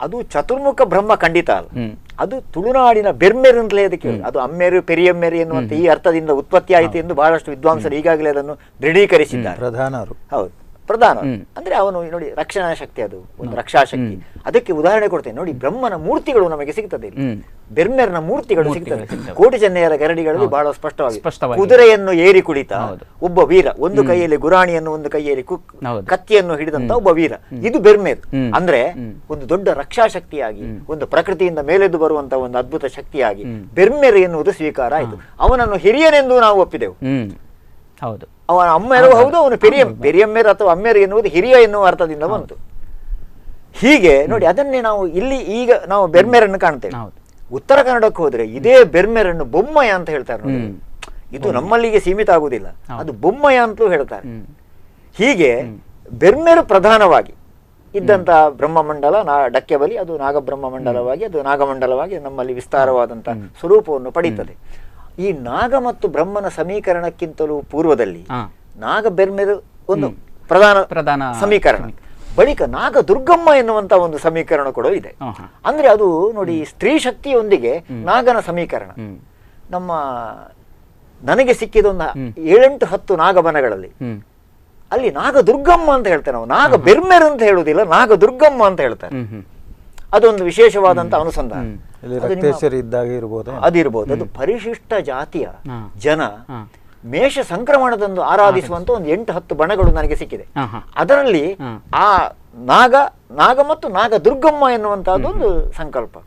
ಅದು ಚತುರ್ಮುಖ ಬ್ರಹ್ಮ ಖಂಡಿತ ಅಲ್ಲ, ಅದು ತುಳುನಾಡಿನ ಬೆರ್ಮೆರ್ ಅಂತಲೇ ಅದಕ್ಕೆ, ಅದು ಅಮ್ಮೆರು ಪೆರಿಯಮ್ಮೆರು ಎನ್ನುವಂತ ಈ ಅರ್ಥದಿಂದ ಉತ್ಪತ್ತಿ ಆಯಿತು ಎಂದು ಬಹಳಷ್ಟು ವಿದ್ವಾಂಸರು ಈಗಾಗಲೇ ಅದನ್ನು ದೃಢೀಕರಿಸಿದ್ದಾರೆ. ಪ್ರಧಾನರು ಹೌದು, ಪ್ರಧಾನ ಅಂದ್ರೆ ಅವನು ನೋಡಿ ರಕ್ಷಣಾ ಶಕ್ತಿ, ಅದು ಒಂದು ರಕ್ಷಾ ಶಕ್ತಿ. ಅದಕ್ಕೆ ಉದಾಹರಣೆ ಕೊಡ್ತೇನೆ ನೋಡಿ, ಬ್ರಹ್ಮನ ಮೂರ್ತಿಗಳು ನಮಗೆ ಸಿಗ್ತದೆ, ಬೆರ್ಮೆರ್ನ ಮೂರ್ತಿಗಳು ಸಿಗ್ತದೆ. ಕೋಟಿ ಚೆನ್ನೆಯರ ಗರಡಿಗಳಲ್ಲಿ ಬಹಳ ಸ್ಪಷ್ಟವಾಗಿ ಕುದುರೆಯನ್ನು ಏರಿ ಕುಳಿತ ಒಬ್ಬ ವೀರ, ಒಂದು ಕೈಯಲ್ಲಿ ಗುರಾಣಿಯನ್ನು ಒಂದು ಕೈಯಲ್ಲಿ ಕತ್ತಿಯನ್ನು ಹಿಡಿದಂತ ಒಬ್ಬ ವೀರ, ಇದು ಬೆರ್ಮೆರ್. ಅಂದ್ರೆ ಒಂದು ದೊಡ್ಡ ರಕ್ಷಾ ಶಕ್ತಿಯಾಗಿ, ಒಂದು ಪ್ರಕೃತಿಯಿಂದ ಮೇಲೆದ್ದು ಬರುವಂತಹ ಒಂದು ಅದ್ಭುತ ಶಕ್ತಿಯಾಗಿ ಬೆರ್ಮೆರ್ ಎನ್ನುವುದು ಸ್ವೀಕಾರ ಆಯಿತು. ಅವನನ್ನು ಹಿರಿಯನೆಂದು ನಾವು ಒಪ್ಪಿದೆವು. ಹೌದು, ಅವನ ಅಮ್ಮೆರು ಹೌದು, ಅವನು ಪೆರಿಯಮ್ಮೆರ್ ಅಥವಾ ಅಮ್ಮೆರು ಎನ್ನುವುದು ಹಿರಿಯ ಎನ್ನುವ ಅರ್ಥದಿಂದ ಬಂತು. ಹೀಗೆ ನೋಡಿ, ಅದನ್ನೇ ನಾವು ಇಲ್ಲಿ ಈಗ ನಾವು ಬೆರ್ಮೆರನ್ನು ಕಾಣ್ತೇವೆ. ಉತ್ತರ ಕನ್ನಡಕ್ಕೆ ಹೋದ್ರೆ ಇದೇ ಬೆರ್ಮೆರನ್ನು ಬೊಮ್ಮಯ ಅಂತ ಹೇಳ್ತಾರೆ ನೋಡಿ. ಇದು ನಮ್ಮಲ್ಲಿಗೆ ಸೀಮಿತ ಆಗುವುದಿಲ್ಲ, ಅದು ಬೊಮ್ಮಯ ಅಂತಲೂ ಹೇಳ್ತಾರೆ. ಹೀಗೆ ಬೆರ್ಮೆರು ಪ್ರಧಾನವಾಗಿ ಇದ್ದಂತ ಬ್ರಹ್ಮಮಂಡಲ ಡಕ್ಕೆಬಲಿ, ಅದು ನಾಗಬ್ರಹ್ಮ ಮಂಡಲವಾಗಿ, ಅದು ನಾಗಮಂಡಲವಾಗಿ ನಮ್ಮಲ್ಲಿ ವಿಸ್ತಾರವಾದಂತಹ ಸ್ವರೂಪವನ್ನು ಪಡೀತದೆ. ಈ ನಾಗ ಮತ್ತು ಬ್ರಹ್ಮನ ಸಮೀಕರಣಕ್ಕಿಂತಲೂ ಪೂರ್ವದಲ್ಲಿ ನಾಗ ಬೆರ್ಮೆರು ಒಂದು ಪ್ರಧಾನ ಸಮೀಕರಣ, ಬಳಿಕ ನಾಗ ದುರ್ಗಮ್ಮ ಎನ್ನುವಂತ ಒಂದು ಸಮೀಕರಣ ಕೂಡ ಇದೆ. ಅಂದ್ರೆ ಅದು ನೋಡಿ, ಸ್ತ್ರೀ ಶಕ್ತಿಯೊಂದಿಗೆ ನಾಗನ ಸಮೀಕರಣ. ನನಗೆ ಸಿಕ್ಕಿದ ಒಂದು 7-10 ನಾಗಬನಗಳಲ್ಲಿ ಅಲ್ಲಿ ನಾಗ ದುರ್ಗಮ್ಮ ಅಂತ ಹೇಳ್ತೇವೆ ನಾವು, ನಾಗ ಬೆರ್ಮೆರ್ ಅಂತ ಹೇಳುವುದಿಲ್ಲ, ನಾಗ ದುರ್ಗಮ್ಮ ಅಂತ ಹೇಳ್ತಾರೆ. ಅದೊಂದು ವಿಶೇಷವಾದಂತ ಅನುಸಂಧಾನ. ಅದಿರ್ಬೋದು, ಅದು ಪರಿಶಿಷ್ಟ ಜಾತಿಯ ಜನ ಮೇಷ ಸಂಕ್ರಮಣದಂದು ಆರಾಧಿಸುವಂತ ಒಂದು 8-10 ಬಣಗಳು ನನಗೆ ಸಿಕ್ಕಿದೆ. ಅದರಲ್ಲಿ ಆ ನಾಗ ಮತ್ತು ನಾಗ ದುರ್ಗಮ್ಮ ಎನ್ನುವಂತಹದ್ದೊಂದು ಸಂಕಲ್ಪ.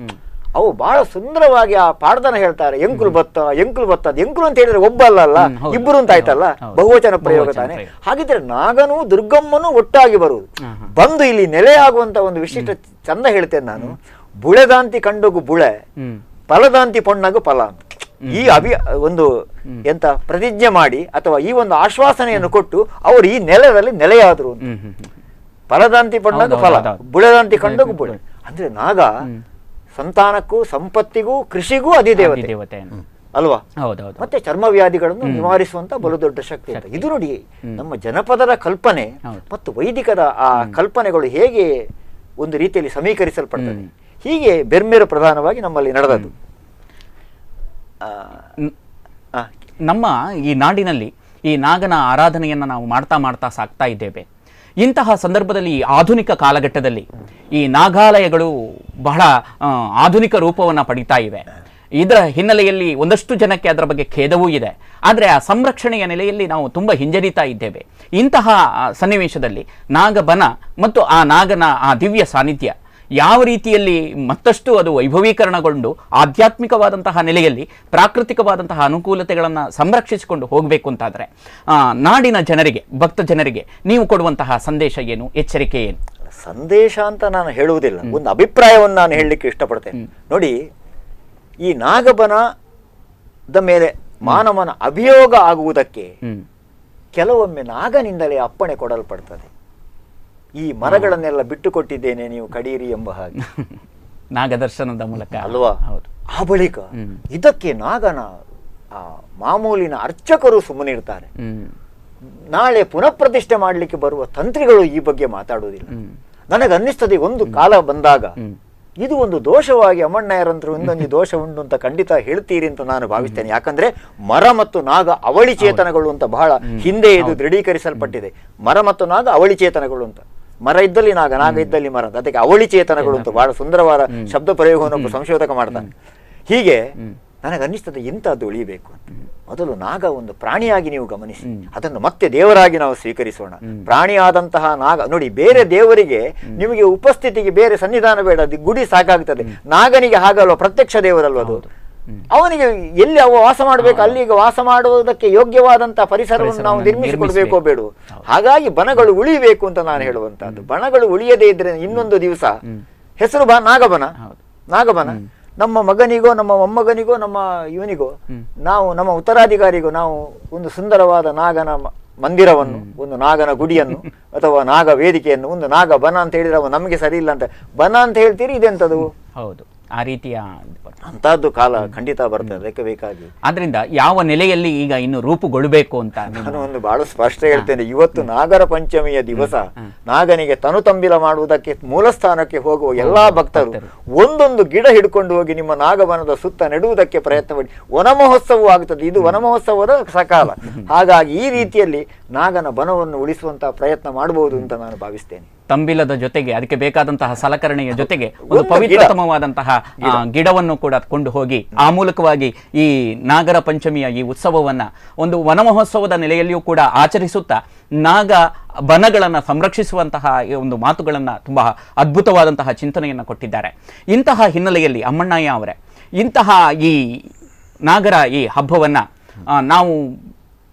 ಅವು ಬಹಳ ಸುಂದರವಾಗಿ ಆ ಪಾಡ್ದನ ಹೇಳ್ತಾರೆ, ಎಂಕುಲು ಬತ್ತ ಅದು ಎಂಕುಲು ಅಂತ ಹೇಳಿದ್ರೆ ಒಬ್ಬ ಅಲ್ಲ, ಇಬ್ಬರು ಅಂತ ಆಯ್ತಲ್ಲ, ಬಹುವಚನ ಪ್ರಯೋಗ ತಾನೆ. ಹಾಗಿದ್ರೆ ನಾಗನೂ ದುರ್ಗಮ್ಮನೂ ಒಟ್ಟಾಗಿ ಬರುವುದು, ಬಂದು ಇಲ್ಲಿ ನೆಲೆಯಾಗುವಂತ ಒಂದು ವಿಶಿಷ್ಟ ಚಂದ ಹೇಳ್ತೇನೆ ನಾನು. ಬುಳೆದಾಂತಿ ಕಂಡೋಗು ಬುಳೆ, ಫಲದಾಂತಿ ಪೊಣ್ಣಗು ಫಲ ಅಂತ ಈ ಒಂದು ಎಂತ ಪ್ರತಿಜ್ಞೆ ಮಾಡಿ ಅಥವಾ ಈ ಒಂದು ಆಶ್ವಾಸನೆಯನ್ನು ಕೊಟ್ಟು ಅವರು ಈ ನೆಲದಲ್ಲಿ ನೆಲೆಯಾದರು. ಫಲದಾಂತಿ ಪೊಣ್ಣಗು ಫಲ, ಬುಳೆದಾಂತಿ ಕಂಡೋಗು ಬುಳೆ. ಅಂದ್ರೆ ನಾಗ ಸಂತಾನಕ್ಕೂ ಸಂಪತ್ತಿಗೂ ಕೃಷಿಗೂ ಅಧಿದೇವತೆ ಅಲ್ವಾ? ಮತ್ತೆ ಚರ್ಮವ್ಯಾಧಿಗಳನ್ನು ನಿವಾರಿಸುವಂತ ಬಲು ದೊಡ್ಡ ಶಕ್ತಿ ಅಂತ. ಇದು ನೋಡಿ, ನಮ್ಮ ಜನಪದರ ಕಲ್ಪನೆ ಮತ್ತು ವೈದಿಕದ ಆ ಕಲ್ಪನೆಗಳು ಹೇಗೆ ಒಂದು ರೀತಿಯಲ್ಲಿ ಸಮೀಕರಿಸಲ್ಪಡ್ತದೆ. ಹೀಗೆ ಬೆರ್ಮೆರು ಪ್ರಧಾನವಾಗಿ ನಮ್ಮಲ್ಲಿ ನಡೆದದ್ದು. ನಮ್ಮ ಈ ನಾಡಿನಲ್ಲಿ ಈ ನಾಗನ ಆರಾಧನೆಯನ್ನು ನಾವು ಮಾಡ್ತಾ ಸಾಕ್ತಾ ಇದ್ದೇವೆ. ಇಂತಹ ಸಂದರ್ಭದಲ್ಲಿ ಆಧುನಿಕ ಕಾಲಘಟ್ಟದಲ್ಲಿ ಈ ನಾಗಾಲಯಗಳು ಬಹಳ ಆಧುನಿಕ ರೂಪವನ್ನು ಪಡಿತಾ ಇವೆ. ಇದರ ಹಿನ್ನೆಲೆಯಲ್ಲಿ ಒಂದಷ್ಟು ಜನಕ್ಕೆ ಅದರ ಬಗ್ಗೆ ಖೇದವೂ ಇದೆ. ಆದರೆ ಆ ಸಂರಕ್ಷಣೆಯ ನೆಲೆಯಲ್ಲಿ ನಾವು ತುಂಬ ಹಿಂಜರಿತಾ ಇದ್ದೇವೆ. ಇಂತಹ ಸನ್ನಿವೇಶದಲ್ಲಿ ನಾಗಬನ ಮತ್ತು ಆ ನಾಗನ ಆ ದಿವ್ಯ ಸಾನ್ನಿಧ್ಯ ಯಾವ ರೀತಿಯಲ್ಲಿ ಮತ್ತಷ್ಟು ಅದು ವೈಭವೀಕರಣಗೊಂಡು ಆಧ್ಯಾತ್ಮಿಕವಾದಂತಹ ನೆಲೆಯಲ್ಲಿ ಪ್ರಾಕೃತಿಕವಾದಂತಹ ಅನುಕೂಲತೆಗಳನ್ನು ಸಂರಕ್ಷಿಸಿಕೊಂಡು ಹೋಗಬೇಕು ಅಂತಾದರೆ ನಾಡಿನ ಜನರಿಗೆ, ಭಕ್ತ ಜನರಿಗೆ ನೀವು ಕೊಡುವಂತಹ ಸಂದೇಶ ಏನು, ಎಚ್ಚರಿಕೆ ಏನು? ಸಂದೇಶ ಅಂತ ನಾನು ಹೇಳುವುದಿಲ್ಲ, ಒಂದು ಅಭಿಪ್ರಾಯವನ್ನು ನಾನು ಹೇಳಲಿಕ್ಕೆ ಇಷ್ಟಪಡ್ತೇನೆ. ನೋಡಿ, ಈ ನಾಗಬನದ ಮೇಲೆ ಮಾನವನ ಅಭಿಯೋಗ ಆಗುವುದಕ್ಕೆ ಕೆಲವೊಮ್ಮೆ ನಾಗನಿಂದಲೇ ಅಪ್ಪಣೆ ಕೊಡಲ್ಪಡ್ತದೆ. ಈ ಮರಗಳನ್ನೆಲ್ಲ ಬಿಟ್ಟುಕೊಟ್ಟಿದ್ದೇನೆ, ನೀವು ಕಡೀರಿ ಎಂಬ ಹಾಗೆ ನಾಗದರ್ಶನದ ಮೂಲಕ ಅಲ್ವಾ? ಆ ಬಳಿಕ ಇದಕ್ಕೆ ನಾಗನ ಮಾಮೂಲಿನ ಅರ್ಚಕರು ಸುಮ್ಮನಿರ್ತಾರೆ. ನಾಳೆ ಪುನಃ ಪ್ರತಿಷ್ಠೆ ಮಾಡಲಿಕ್ಕೆ ಬರುವ ತಂತ್ರಿಗಳು ಈ ಬಗ್ಗೆ ಮಾತಾಡುವುದಿಲ್ಲ. ನನಗನ್ನಿಸ್ತದೆ ಒಂದು ಕಾಲ ಬಂದಾಗ ಇದು ಒಂದು ದೋಷವಾಗಿ ಅಮ್ಮಣ್ಣಯ್ಯರಂತರು ಒಂದೊಂದು ದೋಷ ಉಂಟು ಅಂತ ಖಂಡಿತ ಹೇಳ್ತೀರಿ ಅಂತ ನಾನು ಭಾವಿಸ್ತೇನೆ. ಯಾಕಂದ್ರೆ ಮರ ಮತ್ತು ನಾಗ ಅವಳಿ ಚೇತನಗಳು ಅಂತ ಬಹಳ ಹಿಂದೆ ಇದು ದೃಢೀಕರಿಸಲ್ಪಟ್ಟಿದೆ. ಮರ ಮತ್ತು ನಾಗ ಅವಳಿ ಚೇತನಗಳು ಅಂತ, ಮರ ಇದ್ದಲ್ಲಿ ನಾಗ, ನಾಗ ಇದ್ದಲ್ಲಿ ಮರ ಅಂತ, ಅದಕ್ಕೆ ಅವಳಿ ಚೇತನಗಳು ಅಂತ ಬಹಳ ಸುಂದರವಾದ ಶಬ್ದ ಪ್ರಯೋಗವನ್ನು ಒಬ್ಬ ಸಂಶೋಧಕ ಮಾಡ್ತಾನೆ. ಹೀಗೆ ನನಗನ್ನಿಸ್ತದೆ ಇಂಥದ್ದು ಉಳಿಬೇಕು ಅಂತ. ಮೊದಲು ನಾಗ ಒಂದು ಪ್ರಾಣಿಯಾಗಿ ನೀವು ಗಮನಿಸಿ, ಅದನ್ನು ಮತ್ತೆ ದೇವರಾಗಿ ನಾವು ಸ್ವೀಕರಿಸೋಣ. ಪ್ರಾಣಿಯಾದಂತಹ ನಾಗ ನೋಡಿ, ಬೇರೆ ದೇವರಿಗೆ ನಿಮಗೆ ಉಪಸ್ಥಿತಿಗೆ ಬೇರೆ ಸನ್ನಿಧಾನ ಬೇಡ, ಗುಡಿ ಸಾಕಾಗ್ತದೆ. ನಾಗನಿಗೆ ಹಾಗಲ್ವ, ಪ್ರತ್ಯಕ್ಷ ದೇವರಲ್ವ ಅದು. ಅವನಿಗೆ ಎಲ್ಲಿ ಅವ ವಾಸ ಮಾಡಬೇಕು ಅಲ್ಲಿಗೆ ವಾಸ ಮಾಡುವುದಕ್ಕೆ ಯೋಗ್ಯವಾದಂತ ಪರಿಸರವನ್ನು ನಾವು ನಿರ್ಮಿಸಿಕೊಡ್ಬೇಕೋ ಬೇಡ. ಹಾಗಾಗಿ ಬನಗಳು ಉಳಿಬೇಕು ಅಂತ ನಾನು ಹೇಳುವಂತಹದ್ದು. ಬನಗಳು ಉಳಿಯದೇ ಇದ್ರೆ ಇನ್ನೊಂದು ದಿವಸ ಹೆಸರು ನಾಗಬನ, ನಾಗಬನ ನಮ್ಮ ಮಗನಿಗೋ ನಮ್ಮ ಮೊಮ್ಮಗನಿಗೋ ನಮ್ಮ ಇವನಿಗೋ ನಾವು ನಮ್ಮ ಉತ್ತರಾಧಿಕಾರಿಗೂ ನಾವು ಒಂದು ಸುಂದರವಾದ ನಾಗನ ಮಂದಿರವನ್ನು, ಒಂದು ನಾಗನ ಗುಡಿಯನ್ನು ಅಥವಾ ನಾಗ ವೇದಿಕೆಯನ್ನು, ಒಂದು ನಾಗ ಬನ ಅಂತ ಹೇಳಿದ್ರೆ ಅವ ನಮಗೆ ಸರಿ ಇಲ್ಲ ಅಂತ ಬನ ಅಂತ ಹೇಳ್ತೀರಿ, ಇದೆಂತದು? ಹೌದು, ಆ ರೀತಿಯ ಅಂತಹದ್ದು ಕಾಲ ಖಂಡಿತ ಬರ್ತದೆ. ಅದಕ್ಕೆ ಬೇಕಾಗಿ ಆದ್ರಿಂದ ಯಾವ ನೆಲೆಯಲ್ಲಿ ಈಗ ಇನ್ನು ರೂಪುಗೊಳ್ಳಬೇಕು ಅಂತ ನಾನು ಒಂದು ಬಹಳ ಸ್ಪಷ್ಟ ಹೇಳ್ತೇನೆ. ಇವತ್ತು ನಾಗರ ಪಂಚಮಿಯ ದಿವಸ ನಾಗನಿಗೆ ತನು ತಂಬಿಲ ಮಾಡುವುದಕ್ಕೆ ಮೂಲಸ್ಥಾನಕ್ಕೆ ಹೋಗುವ ಎಲ್ಲಾ ಭಕ್ತರು ಒಂದೊಂದು ಗಿಡ ಹಿಡ್ಕೊಂಡು ಹೋಗಿ ನಿಮ್ಮ ನಾಗವನದ ಸುತ್ತ ನೆಡುವುದಕ್ಕೆ ಪ್ರಯತ್ನ ಮಾಡಿ. ವನ ಮಹೋತ್ಸವ ಆಗುತ್ತದೆ, ಇದು ವನ ಮಹೋತ್ಸವದ ಸಕಾಲ. ಹಾಗಾಗಿ ಈ ರೀತಿಯಲ್ಲಿ ನಾಗನ ಬನವನ್ನು ಉಳಿಸುವಂತಹ ಪ್ರಯತ್ನ ಮಾಡಬಹುದು ಅಂತ ನಾನು ಭಾವಿಸ್ತೇನೆ. ತಂಬಿಲದ ಜೊತೆಗೆ ಅದಕ್ಕೆ ಬೇಕಾದಂತಹ ಸಲಕರಣೆಯ ಜೊತೆಗೆ ಒಂದು ಪವಿತ್ರತಮವಾದಂತಹ ಗಿಡವನ್ನು ಕೂಡ ಕೊಂಡು ಹೋಗಿ ಆ ಮೂಲಕವಾಗಿ ಈ ನಾಗರ ಪಂಚಮಿಯ ಈ ಉತ್ಸವವನ್ನ ಒಂದು ವನ ಮಹೋತ್ಸವದ ನೆಲೆಯಲ್ಲಿಯೂ ಕೂಡ ಆಚರಿಸುತ್ತಾ ನಾಗ ಬನಗಳನ್ನು ಸಂರಕ್ಷಿಸುವಂತಹ ಒಂದು ಮಾತುಗಳನ್ನು ತುಂಬಾ ಅದ್ಭುತವಾದಂತಹ ಚಿಂತನೆಯನ್ನು ಕೊಟ್ಟಿದ್ದಾರೆ. ಇಂತಹ ಹಿನ್ನೆಲೆಯಲ್ಲಿ ಅಮ್ಮಣ್ಣಯ್ಯ ಅವರೇ, ಇಂತಹ ಈ ನಾಗರ ಈ ಹಬ್ಬವನ್ನ ನಾವು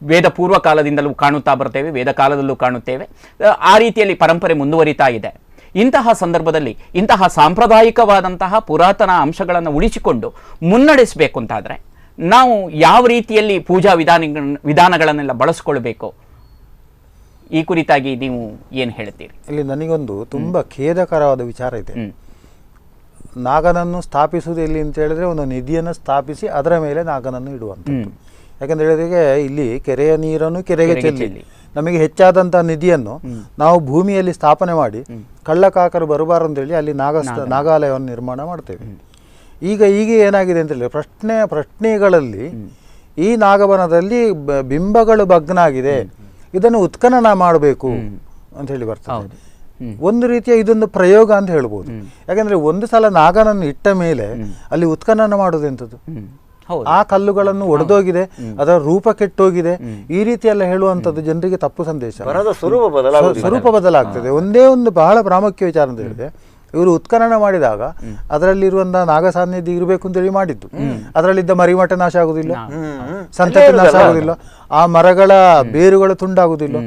ವೇದ ಪೂರ್ವ ಕಾಲದಿಂದಲೂ ಕಾಣುತ್ತಾ ಬರ್ತೇವೆ, ವೇದ ಕಾಲದಲ್ಲೂ ಕಾಣುತ್ತೇವೆ. ಆ ರೀತಿಯಲ್ಲಿ ಪರಂಪರೆ ಮುಂದುವರಿತಾ ಇದೆ. ಇಂತಹ ಸಂದರ್ಭದಲ್ಲಿ ಇಂತಹ ಸಾಂಪ್ರದಾಯಿಕವಾದಂತಹ ಪುರಾತನ ಅಂಶಗಳನ್ನು ಉಳಿಸಿಕೊಂಡು ಮುನ್ನಡೆಸಬೇಕು ಅಂತಾದರೆ ನಾವು ಯಾವ ರೀತಿಯಲ್ಲಿ ಪೂಜಾ ವಿಧಾನಗಳನ್ನೆಲ್ಲ ಬಳಸ್ಕೊಳ್ಬೇಕು, ಈ ಕುರಿತಾಗಿ ನೀವು ಏನು ಹೇಳ್ತೀರಿ? ಇಲ್ಲಿ ನನಗೊಂದು ತುಂಬ ಖೇದಕರವಾದ ವಿಚಾರ ಇದೆ. ನಾಗನನ್ನು ಸ್ಥಾಪಿಸುವುದು ಎಲ್ಲಿ ಅಂತ ಹೇಳಿದ್ರೆ ಒಂದು ನಿಧಿಯನ್ನು ಸ್ಥಾಪಿಸಿ ಅದರ ಮೇಲೆ ನಾಗನನ್ನು ಇಡುವಂಥದ್ದು. ಯಾಕಂದ್ರೆ ಹೇಳಿದ್ರೆ ಇಲ್ಲಿ ಕೆರೆಯ ನೀರನ್ನು ಕೆರೆಗೆ ಚೆಲ್ಲಿ ನಮಗೆ ಹೆಚ್ಚಾದಂಥ ನಿಧಿಯನ್ನು ನಾವು ಭೂಮಿಯಲ್ಲಿ ಸ್ಥಾಪನೆ ಮಾಡಿ ಕಳ್ಳಕಾಕರು ಬರಬಾರದು ಅಂತೇಳಿ ಅಲ್ಲಿ ನಾಗಾಲಯವನ್ನು ನಿರ್ಮಾಣ ಮಾಡ್ತೇವೆ. ಈಗ ಏನಾಗಿದೆ ಅಂತ ಹೇಳಿ ಪ್ರಶ್ನೆಗಳಲ್ಲಿ ಈ ನಾಗವನದಲ್ಲಿ ಬಿಂಬಗಳು ಭಗ್ನ ಆಗಿದೆ, ಇದನ್ನು ಉತ್ಖನನ ಮಾಡಬೇಕು ಅಂತ ಹೇಳಿ ಬರ್ತದೆ. ಒಂದು ರೀತಿಯ ಇದೊಂದು ಪ್ರಯೋಗ ಅಂತ ಹೇಳ್ಬೋದು. ಯಾಕಂದ್ರೆ ಒಂದು ಸಲ ನಾಗನನ್ನು ಇಟ್ಟ ಮೇಲೆ ಅಲ್ಲಿ ಉತ್ಖನನ ಮಾಡುವುದೆಂಥದ್ದು? ಆ ಕಲ್ಲುಗಳನ್ನು ಒಡೆದೋಗಿದೆ, ಅದರ ರೂಪ ಕೆಟ್ಟೋಗಿದೆ, ಈ ರೀತಿ ಎಲ್ಲ ಹೇಳುವಂಥದ್ದು ಜನರಿಗೆ ತಪ್ಪು ಸಂದೇಶ. ಸ್ವರೂಪ ಬದಲಾಗ್ತದೆ. ಒಂದೇ ಒಂದು ಬಹಳ ಪ್ರಾಮುಖ್ಯ ವಿಚಾರ ಅಂತ ಹೇಳಿದ್ರೆ, ಇವರು ಉತ್ಖನನ ಮಾಡಿದಾಗ ಅದರಲ್ಲಿರುವಂತಹ ನಾಗ ಸಾನ್ನಿಧ್ಯ ಇರಬೇಕು ಅಂತೇಳಿ ಮಾಡಿದ್ದು. ಅದರಲ್ಲಿದ್ದ ಮರಿಮಠ ನಾಶ ಆಗುದಿಲ್ಲ, ಸಂತತಿ ನಾಶ ಆಗುದಿಲ್ಲ, ಆ ಮರಗಳ ಬೇರುಗಳು ತುಂಡಾಗುದಿಲ್ಲ.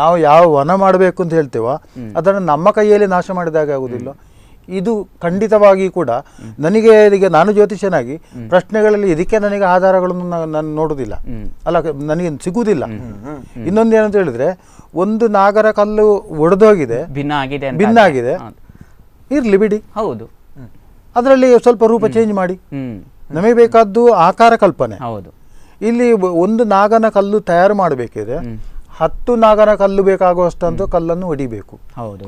ನಾವು ಯಾವ ವನ ಮಾಡಬೇಕು ಅಂತ ಹೇಳ್ತೇವೋ ಅದನ್ನು ನಮ್ಮ ಕೈಯಲ್ಲಿ ನಾಶ ಮಾಡಿದಾಗ ಆಗುದಿಲ್ಲ. ಇದು ಖಂಡಿತವಾಗಿ ಕೂಡ ನನಗೆ ಈಗ ನಾನು ಜ್ಯೋತಿಷ್ಯನಾಗಿ ಪ್ರಶ್ನೆಗಳಲ್ಲಿ ಇದಕ್ಕೆ ನನಗೆ ಆಧಾರಗಳನ್ನು ನಾನು ನೋಡುವುದಿಲ್ಲ, ಅಲ್ಲ ನನಗೆ ಸಿಗುವುದಿಲ್ಲ. ಇನ್ನೊಂದು ಏನಂತ ಹೇಳಿದ್ರೆ, ಒಂದು ನಾಗರ ಕಲ್ಲು ಒಡೆದೋಗಿದೆ, ಭಿನ್ನ ಆಗಿದೆ, ಇರ್ಲಿ ಬಿಡಿ, ಹೌದು, ಅದರಲ್ಲಿ ಸ್ವಲ್ಪ ರೂಪ ಚೇಂಜ್ ಮಾಡಿ, ನಮಗೆ ಬೇಕಾದ್ದು ಆಕಾರ ಕಲ್ಪನೆ. ಇಲ್ಲಿ ಒಂದು ನಾಗನ ಕಲ್ಲು ತಯಾರು ಮಾಡಬೇಕಿದೆ, 10 ನಾಗನ ಕಲ್ಲು ಬೇಕಾಗುವಷ್ಟಂತೂ ಕಲ್ಲನ್ನು ಹೊಡಿಬೇಕು.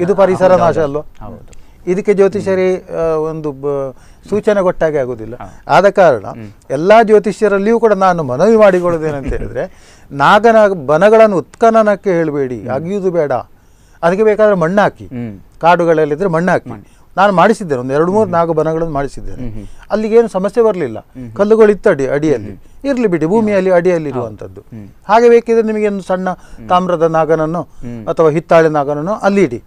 ಇದು ಪರಿಸರ ನಾಶ ಅಲ್ವಾ? ಇದಕ್ಕೆ ಜ್ಯೋತಿಷ್ಯರೇ ಒಂದು ಸೂಚನೆ ಕೊಟ್ಟಾಗೆ ಆಗುದಿಲ್ಲ. ಆದ ಕಾರಣ ಎಲ್ಲಾ ಜ್ಯೋತಿಷ್ಯರಲ್ಲಿಯೂ ಕೂಡ ನಾನು ಮನವಿ ಮಾಡಿಕೊಳ್ಳೋದೇನಂತ ಹೇಳಿದ್ರೆ, ನಾಗನ ಬನಗಳನ್ನು ಉತ್ಖನನಕ್ಕೆ ಹೇಳಬೇಡಿ, ಅಗಿಯುವುದು ಬೇಡ. ಅದಕ್ಕೆ ಬೇಕಾದ್ರೆ ಮಣ್ಣು ಹಾಕಿ, ಕಾಡುಗಳಲ್ಲಿದ್ರೆ ಮಣ್ಣು ಹಾಕಿ. ನಾನು ಮಾಡಿಸಿದ್ದೇನೆ, ಒಂದು 2-3 ನಾಗ ಬನಗಳನ್ನು ಮಾಡಿಸಿದ್ದೇನೆ. ಅಲ್ಲಿಗೇನು ಸಮಸ್ಯೆ ಬರಲಿಲ್ಲ. ಕಲ್ಲುಗಳಿತ್ತು ಅಡಿಯಲ್ಲಿ, ಇರ್ಲಿ ಬಿಡಿ, ಭೂಮಿಯಲ್ಲಿ ಅಡಿಯಲ್ಲಿ ಇರುವಂತದ್ದು. ಹಾಗೆ ಬೇಕಿದ್ರೆ ನಿಮಗೆ ಒಂದು ಸಣ್ಣ ತಾಮ್ರದ ನಾಗನನ್ನು ಅಥವಾ ಹಿತ್ತಾಳೆ ನಾಗನನ್ನು ಅಲ್ಲಿ ಇಡಿ,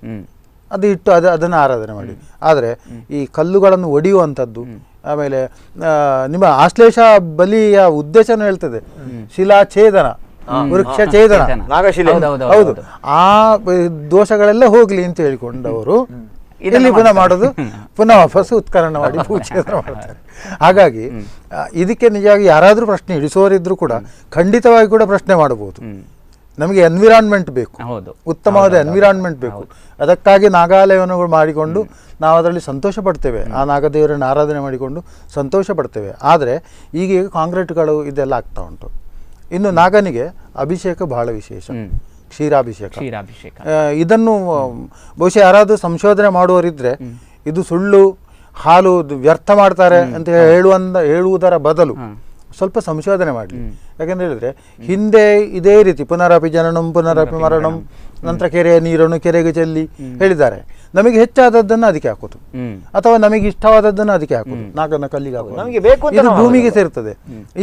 ಅದು ಇಟ್ಟು ಅದನ್ನು ಆರಾಧನೆ ಮಾಡಿ. ಆದರೆ ಈ ಕಲ್ಲುಗಳನ್ನು ಒಡೆಯುವಂಥದ್ದು, ಆಮೇಲೆ ನಿಮ್ಮ ಆಶ್ಲೇಷ ಬಲಿಯ ಉದ್ದೇಶನೂ ಹೇಳ್ತದೆ, ಶಿಲಾಛೇದನ, ವೃಕ್ಷ ಛೇದನ, ಹೌದು, ಆ ದೋಷಗಳೆಲ್ಲ ಹೋಗ್ಲಿ ಅಂತ ಹೇಳಿಕೊಂಡವರು ಇಲ್ಲಿ ಪುನಃ ಮಾಡೋದು, ಪುನಃ ವಾಪಸ್ ಉತ್ಖನನ ಮಾಡಿ ಭೂಛೇದನ ಮಾಡ್ತಾರೆ. ಹಾಗಾಗಿ ಇದಕ್ಕೆ ನಿಜವಾಗಿ ಯಾರಾದರೂ ಪ್ರಶ್ನೆ ಇಡಿಸೋರಿದ್ರು ಕೂಡ ಖಂಡಿತವಾಗಿ ಕೂಡ ಪ್ರಶ್ನೆ ಮಾಡಬಹುದು. ನಮಗೆ ಎನ್ವಿರಾನ್ಮೆಂಟ್ ಬೇಕು, ಉತ್ತಮವಾದ ಎನ್ವಿರಾನ್ಮೆಂಟ್ ಬೇಕು. ಅದಕ್ಕಾಗಿ ನಾಗಾಲಯವನ್ನು ಮಾಡಿಕೊಂಡು ನಾವು ಅದರಲ್ಲಿ ಸಂತೋಷ ಪಡ್ತೇವೆ, ಆ ನಾಗದೇವರನ್ನು ಆರಾಧನೆ ಮಾಡಿಕೊಂಡು ಸಂತೋಷ ಪಡ್ತೇವೆ. ಆದರೆ ಈಗ ಕಾಂಕ್ರೀಟ್ಗಳು ಇದೆಲ್ಲ ಆಗ್ತಾ ಉಂಟು. ಇನ್ನು ನಾಗನಿಗೆ ಅಭಿಷೇಕ ಬಹಳ ವಿಶೇಷ, ಕ್ಷೀರಾಭಿಷೇಕ. ಇದನ್ನು ಬಹುಶಃ ಯಾರಾದರೂ ಸಂಶೋಧನೆ ಮಾಡುವವರಿದ್ರೆ ಇದು ಸುಳ್ಳು, ಹಾಲು ವ್ಯರ್ಥ ಮಾಡ್ತಾರೆ ಅಂತ ಹೇಳುವುದರ ಬದಲು ಸ್ವಲ್ಪ ಸಂಶೋಧನೆ ಮಾಡಲಿ. ಯಾಕಂತ ಹೇಳಿದ್ರೆ ಹಿಂದೆ ಇದೇ ರೀತಿ ಪುನರಪಿ ಜನನಂ ಪುನರಪಿ ಮರಣಂ, ನಂತರ ಕೆರೆಯ ನೀರನ್ನು ಕೆರೆಗೆ ಚೆಲ್ಲಿ ಹೇಳಿದ್ದಾರೆ. ನಮಗೆ ಹೆಚ್ಚಾದದ್ದನ್ನು ಅದಕ್ಕೆ ಹಾಕೋದು, ಅಥವಾ ನಮಗೆ ಇಷ್ಟವಾದದ್ದನ್ನು ಅದಕ್ಕೆ ಹಾಕೋದು, ನಾಗನ ಕಲ್ಲಿಗೆ ಹಾಕೋದು. ಇದು ಭೂಮಿಗೆ ಸೇರ್ತದೆ.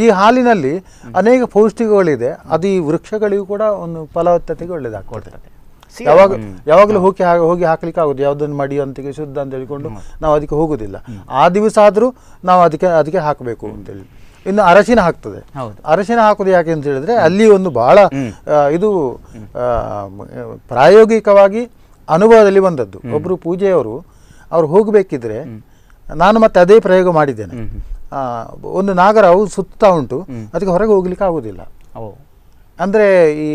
ಈ ಹಾಲಿನಲ್ಲಿ ಅನೇಕ ಪೌಷ್ಟಿಕಗಳಿದೆ, ಅದು ಈ ವೃಕ್ಷಗಳಿಗೂ ಕೂಡ ಒಂದು ಫಲವತ್ತತೆಗೆ ಒಳ್ಳೇದಾಗ್ತದೆ. ಯಾವಾಗಲೂ ಹೋಗಿ ಹಾಕ್ಲಿಕ್ಕೆ ಆಗುದು, ಯಾವುದನ್ನು ಮಡಿ ಅಂತಿಗೆ ಶುದ್ಧ ಅಂತ ಹೇಳಿಕೊಂಡು ನಾವು ಅದಕ್ಕೆ ಹೋಗುದಿಲ್ಲ. ಆ ದಿವಸ ಆದ್ರೂ ನಾವು ಅದಕ್ಕೆ ಹಾಕಬೇಕು ಅಂತೇಳಿ. ಇನ್ನು ಅರಶಿನ ಹಾಕ್ತದೆ. ಅರಶಿನ ಹಾಕುದು ಯಾಕೆ ಅಂತ ಹೇಳಿದ್ರೆ ಅಲ್ಲಿ ಒಂದು ಬಹಳ ಇದು ಪ್ರಾಯೋಗಿಕವಾಗಿ ಅನುಭವದಲ್ಲಿ ಬಂದದ್ದು. ಒಬ್ಬರು ಪೂಜೆಯವರು ಅವ್ರು ಹೋಗಬೇಕಿದ್ರೆ ನಾನು ಮತ್ತೆ ಅದೇ ಪ್ರಯೋಗ ಮಾಡಿದ್ದೇನೆ. ಒಂದು ನಾಗರವು ಸುತ್ತಾ ಉಂಟು, ಅದಕ್ಕೆ ಹೊರಗೆ ಹೋಗ್ಲಿಕ್ಕೆ ಆಗುದಿಲ್ಲ. ಅಂದರೆ ಈ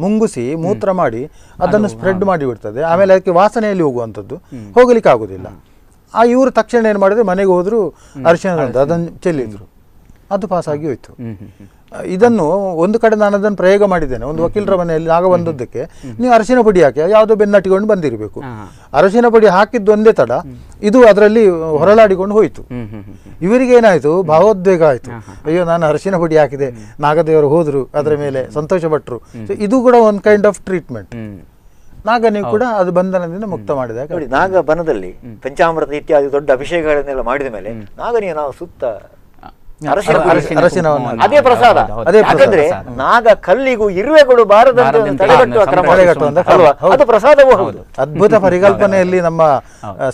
ಮುಂಗುಸಿ ಮೂತ್ರ ಮಾಡಿ ಅದನ್ನು ಸ್ಪ್ರೆಡ್ ಮಾಡಿ ಬಿಡ್ತದೆ, ಆಮೇಲೆ ಅದಕ್ಕೆ ವಾಸನೆಯಲ್ಲಿ ಹೋಗುವಂಥದ್ದು, ಹೋಗ್ಲಿಕ್ಕೆ ಆಗುದಿಲ್ಲ. ಇವರು ತಕ್ಷಣ ಏನು ಮಾಡಿದ್ರು, ಮನೆಗೆ ಹೋದ್ರು, ಅರಿಶಿನ ಅದನ್ನು ಚೆಲ್ಲಿದ್ರು, ಅದು ಪಾಸ್ ಆಗಿ ಹೋಯ್ತು. ಇದನ್ನು ಒಂದು ಕಡೆ ನಾನು ಅದನ್ನು ಪ್ರಯೋಗ ಮಾಡಿದ್ದೇನೆ. ಒಂದು ವಕೀಲರ ಮನೆಯಲ್ಲಿ ನಾಗ ಬಂದದ್ದಕ್ಕೆ ನೀವು ಅರಿಶಿನ ಪುಡಿ ಹಾಕಿ ಯಾವುದೋ ಬೆನ್ನಟ್ಟಿಕೊಂಡು ಬಂದಿರಬೇಕು. ಅರಿಶಿನ ಪುಡಿ ಹಾಕಿದ್ದು ಒಂದೇ ತಡ ಇದು ಅದರಲ್ಲಿ ಹೊರಳಾಡಿಕೊಂಡು ಹೋಯಿತು. ಇವರಿಗೆ ಏನಾಯ್ತು, ಭಾವೋದ್ವೇಗ ಆಯ್ತು. ಅಯ್ಯೋ ನಾನು ಅರಿಶಿನ ಪುಡಿ ಹಾಕಿದೆ, ನಾಗದೇವರು ಹೋದ್ರು, ಅದರ ಮೇಲೆ ಸಂತೋಷ ಪಟ್ಟರು. ಇದು ಕೂಡ ಒಂದು ಕೈಂಡ್ ಆಫ್ ಟ್ರೀಟ್ಮೆಂಟ್. ನಾಗನಿಗೂ ಕೂಡ ಅದು ಬಂಧನದಿಂದ ಮುಕ್ತ ಮಾಡಿದಾಗ ನೋಡಿ, ನಾಗ ಬನದಲ್ಲಿ ಪಂಚಾಮೃತ ಇತ್ಯಾದಿ ದೊಡ್ಡ ಅಭಿಷೇಕಗಳನ್ನೆಲ್ಲ ಮಾಡಿದ ಮೇಲೆ ನಾಗನಿಗೆ ನಾವು ಸುತ್ತ ಅರಶಿನವನ್ನು ಅದೇ ಪ್ರಸಾದ. ಯಾಕಂದ್ರೆ ನಾಗ ಕಲ್ಲಿಗೂ ಇರುವೆಗಳು ಬಾರದಂತೆ ತಡೆಗಟ್ಟುವ ಕ್ರಮ ಅಲ್ವಾ, ಅದು ಪ್ರಸಾದವೂ ಹೌದು. ಅದ್ಭುತ ಪರಿಕಲ್ಪನೆಯಲ್ಲಿ ನಮ್ಮ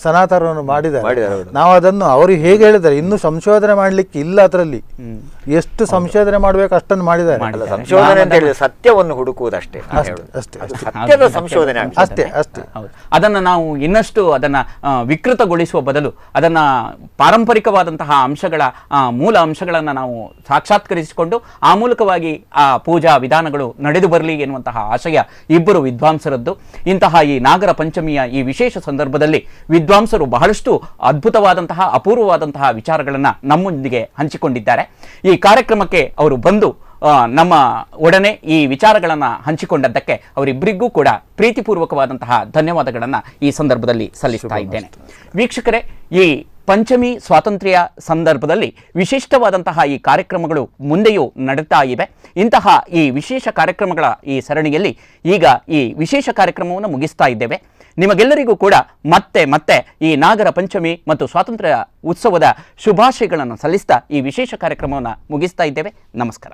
ಸನಾತನರು ಮಾಡಿದ್ದಾರೆ. ನಾವು ಅದನ್ನು ಅವರು ಹೇಗೆ ಹೇಳಿದ್ದಾರೆ, ಇನ್ನು ಸಂಶೋಧನೆ ಮಾಡ್ಲಿಕ್ಕೆ ಇಲ್ಲ, ಅದರಲ್ಲಿ ಎಷ್ಟು ಸಂಶೋಧನೆ ಮಾಡ್ಬೇಕು ಅಷ್ಟನ್ನು ಮಾಡಿದ್ದಾರೆ. ಸಂಶೋಧನೆ ಅಂತ ಹೇಳಿದ್ರೆ ಸತ್ಯವನ್ನು ಹುಡುಕುವುದಷ್ಟೇ, ಸತ್ಯದ ಸಂಶೋಧನೆ ಅಷ್ಟೇ ಅಷ್ಟೇ. ಅದನ್ನ ನಾವು ಇನ್ನಷ್ಟು ಅದನ್ನ ವಿಕೃತಗೊಳಿಸುವ ಬದಲು ಅದನ್ನ ಪಾರಂಪರಿಕವಾದಂತಹ ಅಂಶಗಳ ಮೂಲ ಅಂಶಗಳನ್ನು ನಾವು ಸಾಕ್ಷಾತ್ಕರಿಸಿಕೊಂಡು ಆ ಮೂಲಕವಾಗಿ ಆ ಪೂಜಾ ವಿಧಾನಗಳು ನಡೆದು ಬರಲಿ ಎನ್ನುವಂತಹ ಆಶಯ ಇಬ್ಬರು ವಿದ್ವಾಂಸರದ್ದು. ಇಂತಹ ಈ ನಾಗರ ಪಂಚಮಿಯ ಈ ವಿಶೇಷ ಸಂದರ್ಭದಲ್ಲಿ ವಿದ್ವಾಂಸರು ಬಹಳಷ್ಟು ಅದ್ಭುತವಾದಂತಹ ಅಪೂರ್ವವಾದಂತಹ ವಿಚಾರಗಳನ್ನು ನಮ್ಮೊಂದಿಗೆ ಹಂಚಿಕೊಂಡಿದ್ದಾರೆ. ಈ ಕಾರ್ಯಕ್ರಮಕ್ಕೆ ಅವರು ಬಂದು ನಮ್ಮ ಒಡನೆ ಈ ವಿಚಾರಗಳನ್ನು ಹಂಚಿಕೊಂಡದ್ದಕ್ಕೆ ಅವರಿಬ್ಬರಿಗೂ ಕೂಡ ಪ್ರೀತಿಪೂರ್ವಕವಾದಂತಹ ಧನ್ಯವಾದಗಳನ್ನು ಈ ಸಂದರ್ಭದಲ್ಲಿ ಸಲ್ಲಿಸ್ತಾ ಇದ್ದೇನೆ. ವೀಕ್ಷಕರೇ, ಈ ಪಂಚಮಿ ಸ್ವಾತಂತ್ರ್ಯ ಸಂದರ್ಭದಲ್ಲಿ ವಿಶಿಷ್ಟವಾದಂತಹ ಈ ಕಾರ್ಯಕ್ರಮಗಳು ಮುಂದೆಯೂ ನಡೀತಾ ಇವೆ. ಇಂತಹ ಈ ವಿಶೇಷ ಕಾರ್ಯಕ್ರಮಗಳ ಈ ಸರಣಿಯಲ್ಲಿ ಈಗ ಈ ವಿಶೇಷ ಕಾರ್ಯಕ್ರಮವನ್ನು ಮುಗಿಸ್ತಾ ಇದ್ದೇವೆ. ನಿಮಗೆಲ್ಲರಿಗೂ ಕೂಡ ಮತ್ತೆ ಈ ನಾಗರ ಪಂಚಮಿ ಮತ್ತು ಸ್ವಾತಂತ್ರ್ಯ ಉತ್ಸವದ ಶುಭಾಶಯಗಳನ್ನು ಸಲ್ಲಿಸ್ತಾ ಈ ವಿಶೇಷ ಕಾರ್ಯಕ್ರಮವನ್ನು ಮುಗಿಸ್ತಾ ಇದ್ದೇವೆ. ನಮಸ್ಕಾರ.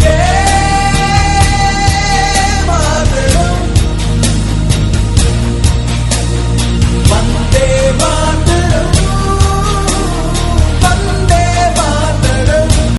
Yeah.